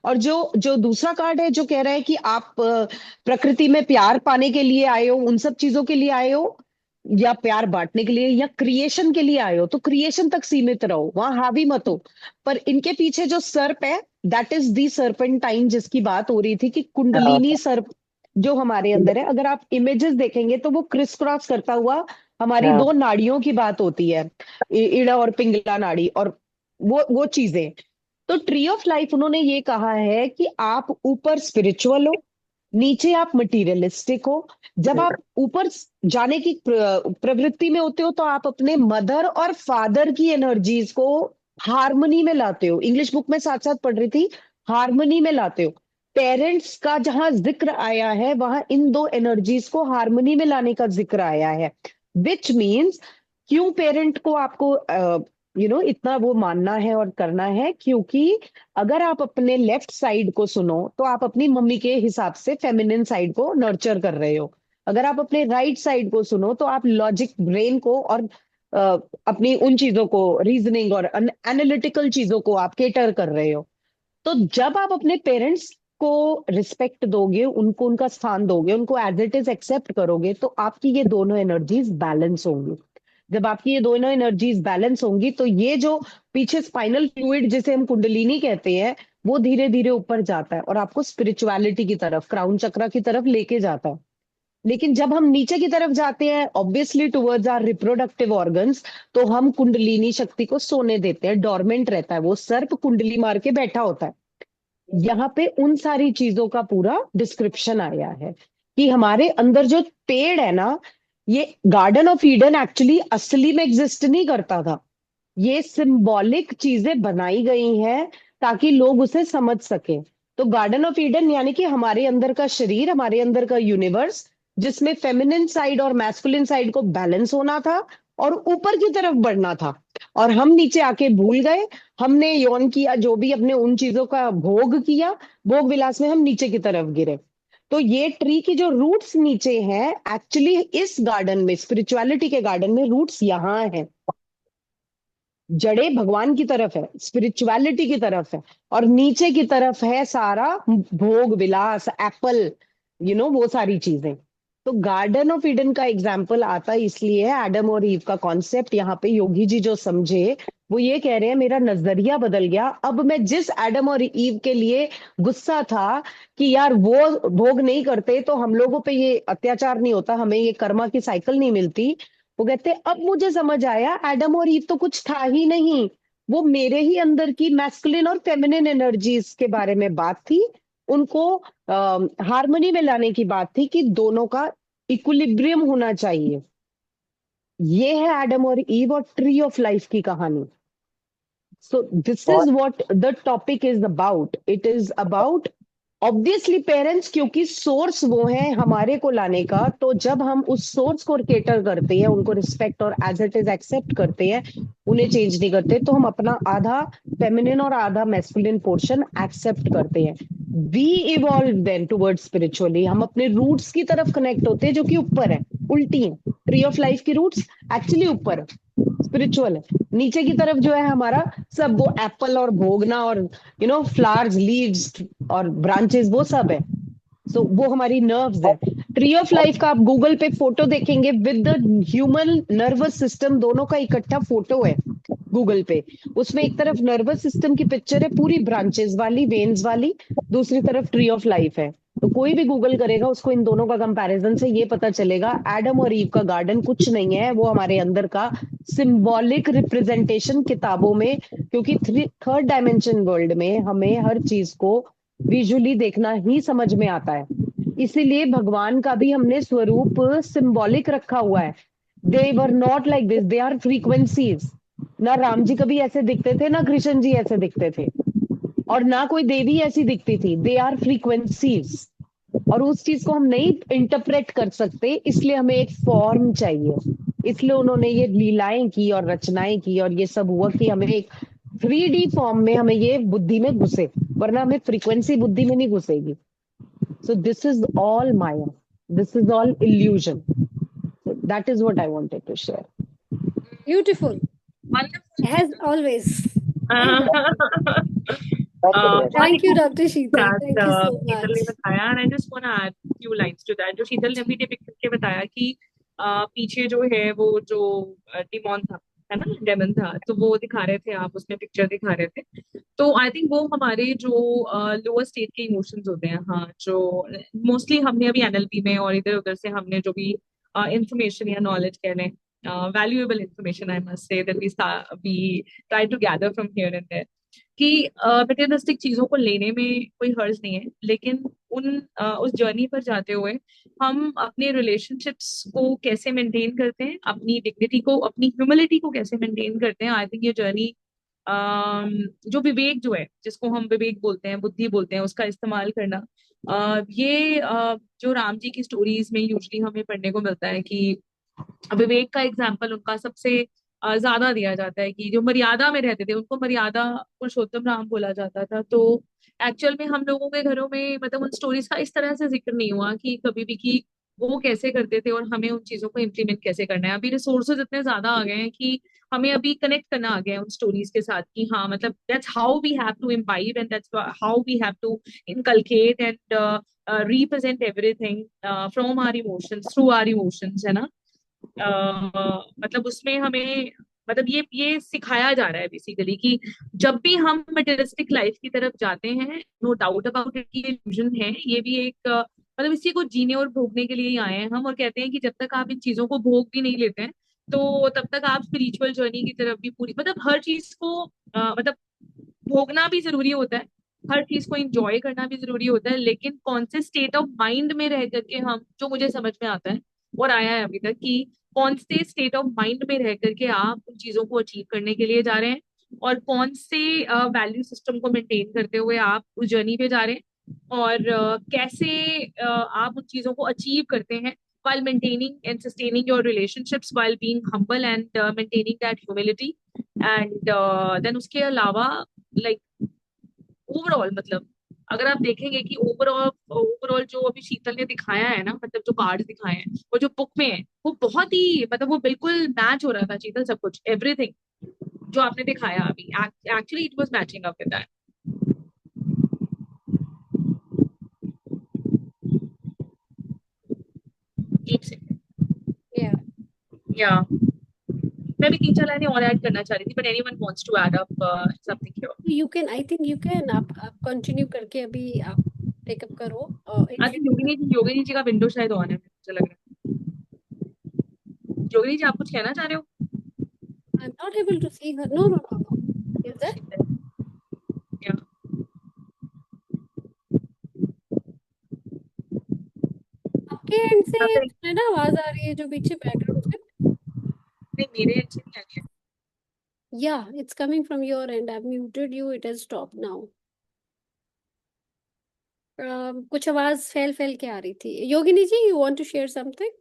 और जो जो दूसरा कार्ड है जो कह रहा है कि आप प्रकृति में प्यार पाने के लिए आए हो, उन सब चीजों के लिए आए हो, या प्यार बांटने के लिए, या क्रिएशन के लिए आए हो, तो क्रिएशन तक सीमित रहो, वहां हावी मत हो. पर इनके पीछे जो सर्प है, दैट इज दी सर्पेंटाइन, जिसकी बात हो रही थी कि कुंडलिनी सर्प जो हमारे अंदर है. अगर आप इमेजेस देखेंगे तो वो क्रिस क्रॉस करता हुआ हमारी दो नाड़ियों की बात होती है, इड़ा और पिंगला नाड़ी, और वो चीजें. तो ट्री ऑफ लाइफ उन्होंने ये कहा है कि आप ऊपर स्पिरिचुअल हो, नीचे आप मटीरियलिस्टिक हो. जब आप ऊपर जाने की प्रवृत्ति में होते हो, तो आप अपने मदर और फादर की एनर्जीज को हार्मनी में लाते हो. इंग्लिश बुक में साथ साथ पढ़ रही थी, हार्मनी में लाते हो. पेरेंट्स का जहां जिक्र आया है, वहां इन दो एनर्जीज को हार्मनी में लाने का जिक्र आया है. विच मीन्स क्यों पेरेंट को आपको इतना वो मानना है और करना है, क्योंकि अगर आप अपने लेफ्ट साइड को सुनो तो आप अपनी मम्मी के हिसाब से फेमिनिन साइड को नर्चर कर रहे हो। अगर आप अपने राइट साइड को सुनो तो आप लॉजिक ब्रेन को और अ, अपनी उन चीजों को, रीजनिंग और एनालिटिकल चीजों को आप केटर कर रहे हो। तो जब आप अपने पेरेंट्स को रिस्पेक्ट दोगे, उनको उनका स्थान दोगे, उनको एज इट इज एक्सेप्ट करोगे, तो आपकी ये दोनों एनर्जीज बैलेंस होंगी। जब आपकी ये दोनों एनर्जीज बैलेंस होंगी तो ये जो पीछे स्पाइनल फ्लूइड जिसे हम कुंडलिनी कहते हैं, वो धीरे धीरे ऊपर जाता है और आपको स्पिरिचुअलिटी की तरफ, क्राउन चक्रा की तरफ लेके जाता है। लेकिन जब हम नीचे की तरफ जाते हैं, obviously towards our reproductive organs, तो हम कुंडलिनी शक्ति को सोने देते हैं, डोरमेंट रहता है, वो सर्प कुंडली मार के बैठा होता है। यहाँ पे उन सारी चीजों का पूरा डिस्क्रिप्शन आया है कि हमारे अंदर जो पेड़ है ना, ये गार्डन ऑफ ईडन एक्चुअली असली में एग्जिस्ट नहीं करता था। ये सिंबॉलिक चीजें बनाई गई हैं ताकि लोग उसे समझ सके। तो गार्डन ऑफ ईडन यानी कि हमारे अंदर का शरीर, हमारे अंदर का यूनिवर्स, जिसमें फेमिनिन साइड और मैस्कुलिन साइड को बैलेंस होना था और ऊपर की तरफ बढ़ना था। और हम नीचे आके भूल गए, हमने यौन किया, जो भी अपने उन चीजों का भोग किया, भोग विलास में हम नीचे की तरफ गिरे। तो ये ट्री की जो रूट्स नीचे हैं, एक्चुअली इस गार्डन में, स्पिरिचुअलिटी के गार्डन में रूट्स यहाँ हैं। जड़ें भगवान की तरफ है, स्पिरिचुअलिटी की तरफ है, और नीचे की तरफ है सारा भोग विलास, एप्पल, वो सारी चीजें। तो गार्डन ऑफ ईडन का एग्जाम्पल आता इसलिए है, एडम और ईव का कॉन्सेप्ट यहाँ पे योगी जी जो समझे, वो ये कह रहे हैं मेरा नजरिया बदल गया। अब मैं जिस एडम और ईव के लिए गुस्सा था कि यार वो भोग नहीं करते तो हम लोगों पे ये अत्याचार नहीं होता, हमें ये कर्मा की साइकिल नहीं मिलती, वो कहते अब मुझे समझ आया एडम और ईव तो कुछ था ही नहीं, वो मेरे ही अंदर की मैस्कुलिन और फेमिनिन एनर्जीज के बारे में बात थी। उनको हार्मनी में लाने की बात थी कि दोनों का इक्विलिब्रियम होना चाहिए। ये है एडम और ईव और ट्री ऑफ लाइफ की कहानी। सो this is what the topic is about. It is about obviously parents, क्योंकि सोर्स वो है हमारे को लाने का। तो जब हम उस सोर्स को केटर करते हैं, उनको रिस्पेक्ट और एज इट इज एक्सेप्ट करते हैं, उन्हें चेंज नहीं करते, तो हम अपना आधा फेमिनिन और आधा मैस्कुलिन पोर्शन एक्सेप्ट करते हैं। We evolve then towards spiritually, हम अपने रूट्स की तरफ कनेक्ट होते हैं जो कि ऊपर है, उल्टी है। ट्री ऑफ लाइफ की रूट्स एक्चुअली ऊपर है, स्पिरिचुअल है। नीचे की तरफ जो है हमारा सब वो एप्पल और भोगना और फ्लावर्स, लीव्स और ब्रांचेस, वो सब है। सो वो हमारी नर्व्स है। ट्री ऑफ लाइफ का आप गूगल पे फोटो देखेंगे with the human nervous system, दोनों का इकट्ठा फोटो है गूगल पे। उसमें एक तरफ नर्वस सिस्टम की पिक्चर है पूरी ब्रांचेस वाली, वेन्स वाली, दूसरी तरफ ट्री ऑफ लाइफ है। तो कोई भी गूगल करेगा उसको इन दोनों का कंपैरिजन से ये पता चलेगा एडम और ईव का गार्डन कुछ नहीं है, वो हमारे अंदर का सिंबॉलिक रिप्रेजेंटेशन किताबों में, क्योंकि थर्ड डायमेंशन वर्ल्ड में हमें हर चीज को विजुअली देखना ही समझ में आता है। इसीलिए भगवान का भी हमने स्वरूप सिंबॉलिक रखा हुआ है। They were not like this, they are frequencies. ना राम जी कभी ऐसे दिखते थे, ना कृष्ण जी ऐसे दिखते थे, और ना कोई देवी ऐसी दिखती थी। दे आर फ्रीक्वेंसीज, और उस चीज को हम नहीं इंटरप्रेट कर सकते, इसलिए हमें एक फॉर्म चाहिए। इसलिए उन्होंने ये लीलाएं की और रचनाएं की और ये सब हुआ कि हमें एक 3D फॉर्म में हमें ये बुद्धि में घुसे, वरना हमें फ्रीक्वेंसी बुद्धि में नहीं घुसेगी। So this is all maya, this is all illusion. That is what I wanted to share. Beautiful, Wonderful. as always. Thank you, Dr. Sheetal. that Thank you so शीतल ने much. बताया, and I just want to add few lines to that. जो शीतल ने भी depict करके बताया कि पीछे जो है वो जो डिमॉन था, है ना, डेमन था, तो वो दिखा रहे थे आप, उसमें पिक्चर दिखा रहे थे। तो आई थिंक वो हमारे जो लोअर स्टेट के इमोशंस होते हैं, हाँ, जो मोस्टली हमने अभी एनएलपी में और इधर उधर से हमने जो भी इंफॉर्मेशन या नॉलेज कह लें, valuable information I must say that we try to gather from here and there, कि मटेरियलिस्टिक चीजों को लेने में कोई हर्ज नहीं है, लेकिन उस जर्नी पर जाते हुए हम अपने रिलेशनशिप्स को कैसे मेंटेन करते हैं, अपनी डिग्निटी को, अपनी ह्यूमिलिटी को कैसे मेंटेन करते हैं। आई थिंक ये जर्नी, जो विवेक जो है, जिसको हम विवेक बोलते हैं, बुद्धि बोलते हैं, उसका इस्तेमाल करना, ये जो राम जी की स्टोरीज में यूजली हमें पढ़ने को मिलता है कि विवेक का एग्जाम्पल उनका सबसे ज्यादा दिया जाता है कि जो मर्यादा में रहते थे उनको मर्यादा पुरुषोत्तम राम बोला जाता था। तो एक्चुअल में हम लोगों के घरों में मतलब उन स्टोरीज का इस तरह से जिक्र नहीं हुआ कि कभी भी कि वो कैसे करते थे और हमें उन चीजों को इम्प्लीमेंट कैसे करना है। अभी रिसोर्सेज इतने ज्यादा आ गए हैं कि हमें अभी कनेक्ट करना आ गया है उन स्टोरीज के साथ कि हाँ मतलब that's how we have to imbibe and that's how we have to inculcate and represent everything from our emotions through our emotions, है ना। मतलब उसमें हमें मतलब ये सिखाया जा रहा है बेसिकली कि जब भी हम मटेरियलिस्टिक लाइफ की तरफ जाते हैं, नो डाउट अबाउट इट, ये इल्यूजन है, ये भी एक मतलब इसी को जीने और भोगने के लिए ही आए हैं हम, और कहते हैं कि जब तक आप इन चीजों को भोग भी नहीं लेते हैं तो तब तक आप स्पिरिचुअल जर्नी की तरफ भी पूरी मतलब हर चीज को मतलब भोगना भी जरूरी होता है, हर चीज को इंजॉय करना भी जरूरी होता है, लेकिन कौन से स्टेट ऑफ माइंड में रह करके हम, जो मुझे समझ में आता है और आया है अभी तक, कि कौन से स्टेट ऑफ माइंड में रह करके आप उन चीजों को अचीव करने के लिए जा रहे हैं और कौन से वैल्यू सिस्टम को मेंटेन करते हुए आप उस जर्नी पे जा रहे हैं, और कैसे आप उन चीजों को अचीव करते हैं while maintaining and sustaining your relationships, while being humble and maintaining that humility, and then उसके अलावा like ओवरऑल मतलब अगर आप देखेंगे कि ओवरऑल ओवरऑल जो अभी शीतल ने दिखाया है ना, मतलब जो कार्ड दिखाए हैं वो जो बुक में है वो बहुत ही मतलब वो बिल्कुल मैच हो रहा था शीतल, सब कुछ एवरीथिंग जो आपने दिखाया अभी actually it was matching up with that. एक सेकंड Yeah. या मैं भी 3-4 लाइनें और ऐड करना चाह रही थी, but anyone wants to add up something here. You can, I think you can, आप कंटिन्यू करके अभी आप टेकअप करो। आई थिंक योगिनी जी का विंडो शायद ऑन है, मुझे लग रहा है। योगिनी जी आप कुछ कहना चाह रहे हो? I'm not able to see her. No, no, no, no. Is that? Yeah. आपके एंड से है ना आवाज आ रही है जो पीछे बैकग्राउंड से? नहीं मेरे अच्छे नहीं आ रही है। Yeah, it's coming from your end. I've muted you. It has stopped now. कुछ आवाज फैल फैल के आ रही थी। योगिनी जी, you want to share something?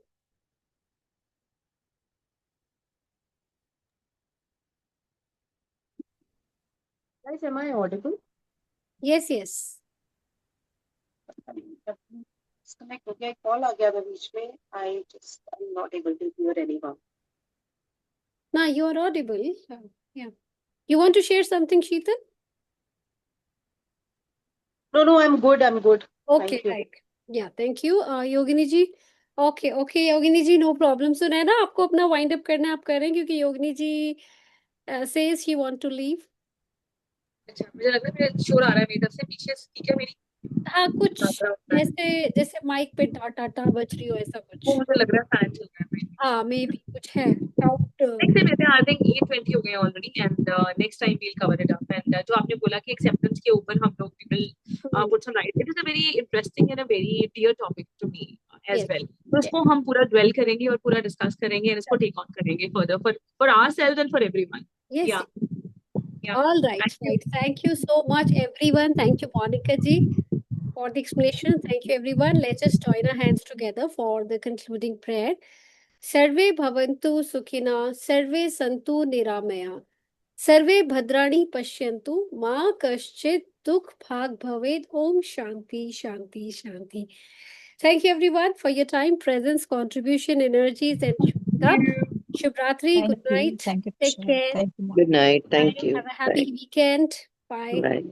Guys, am I audible? Yes, yes. Disconnect हो गया, एक कॉल आ गया था बीच में। I am not able to hear anyone. No, you are audible. Yeah. You want to share something, Sheetal? No, I'm good. Okay, Thank you. right. Yeah, thank you. Yogini ji, okay, Yogini ji, no problem. So है ना, आपको अपना wind up करना है, आप करें, क्योंकि योगिनी जी says he want to leave. अच्छा मुझे लग रहा है मेरा शोर आ रहा है मेरी तरफ से पीछे, ठीक है मेरी हाँ, कुछ वो जैसे जैसे माइक पे टाटा टाटा बज रही हो, ऐसा कुछ। मुझे लग रहा है फैन चल रहा है मेरी। हाँ, मे बी कुछ है sound. Next time I think 8:20 हो गए already, and next time we'll cover it up. And जो आपने बोला कि एक्सेप्टेंस के ऊपर हम लोग we will put some light, it is a very interesting and a very dear topic to me as well. तो इसको हम पूरा ड्वेल करेंगे और पूरा डिस्कस करेंगे एंड इसको टेक ऑन करेंगे further for ourselves and for everyone. Yes. या या All right, right. Thank you so much, everyone. Thank you, Monica ji, for the explanation. Thank you, everyone. Let's just join our hands together for the concluding prayer. Sarve bhavantu sukhina, sarve santu niramaya, सर्वे भद्राणि पश्यन्तु मा कश्चित् दुख भाग भवेद। ओम शांति शांति शांति। Thank you everyone for your time, presence, contribution, energies, and Shubhratri. Good night. Thank you. Take care. Thank you. Good night. Thank you. Have a happy weekend. Bye. Bye.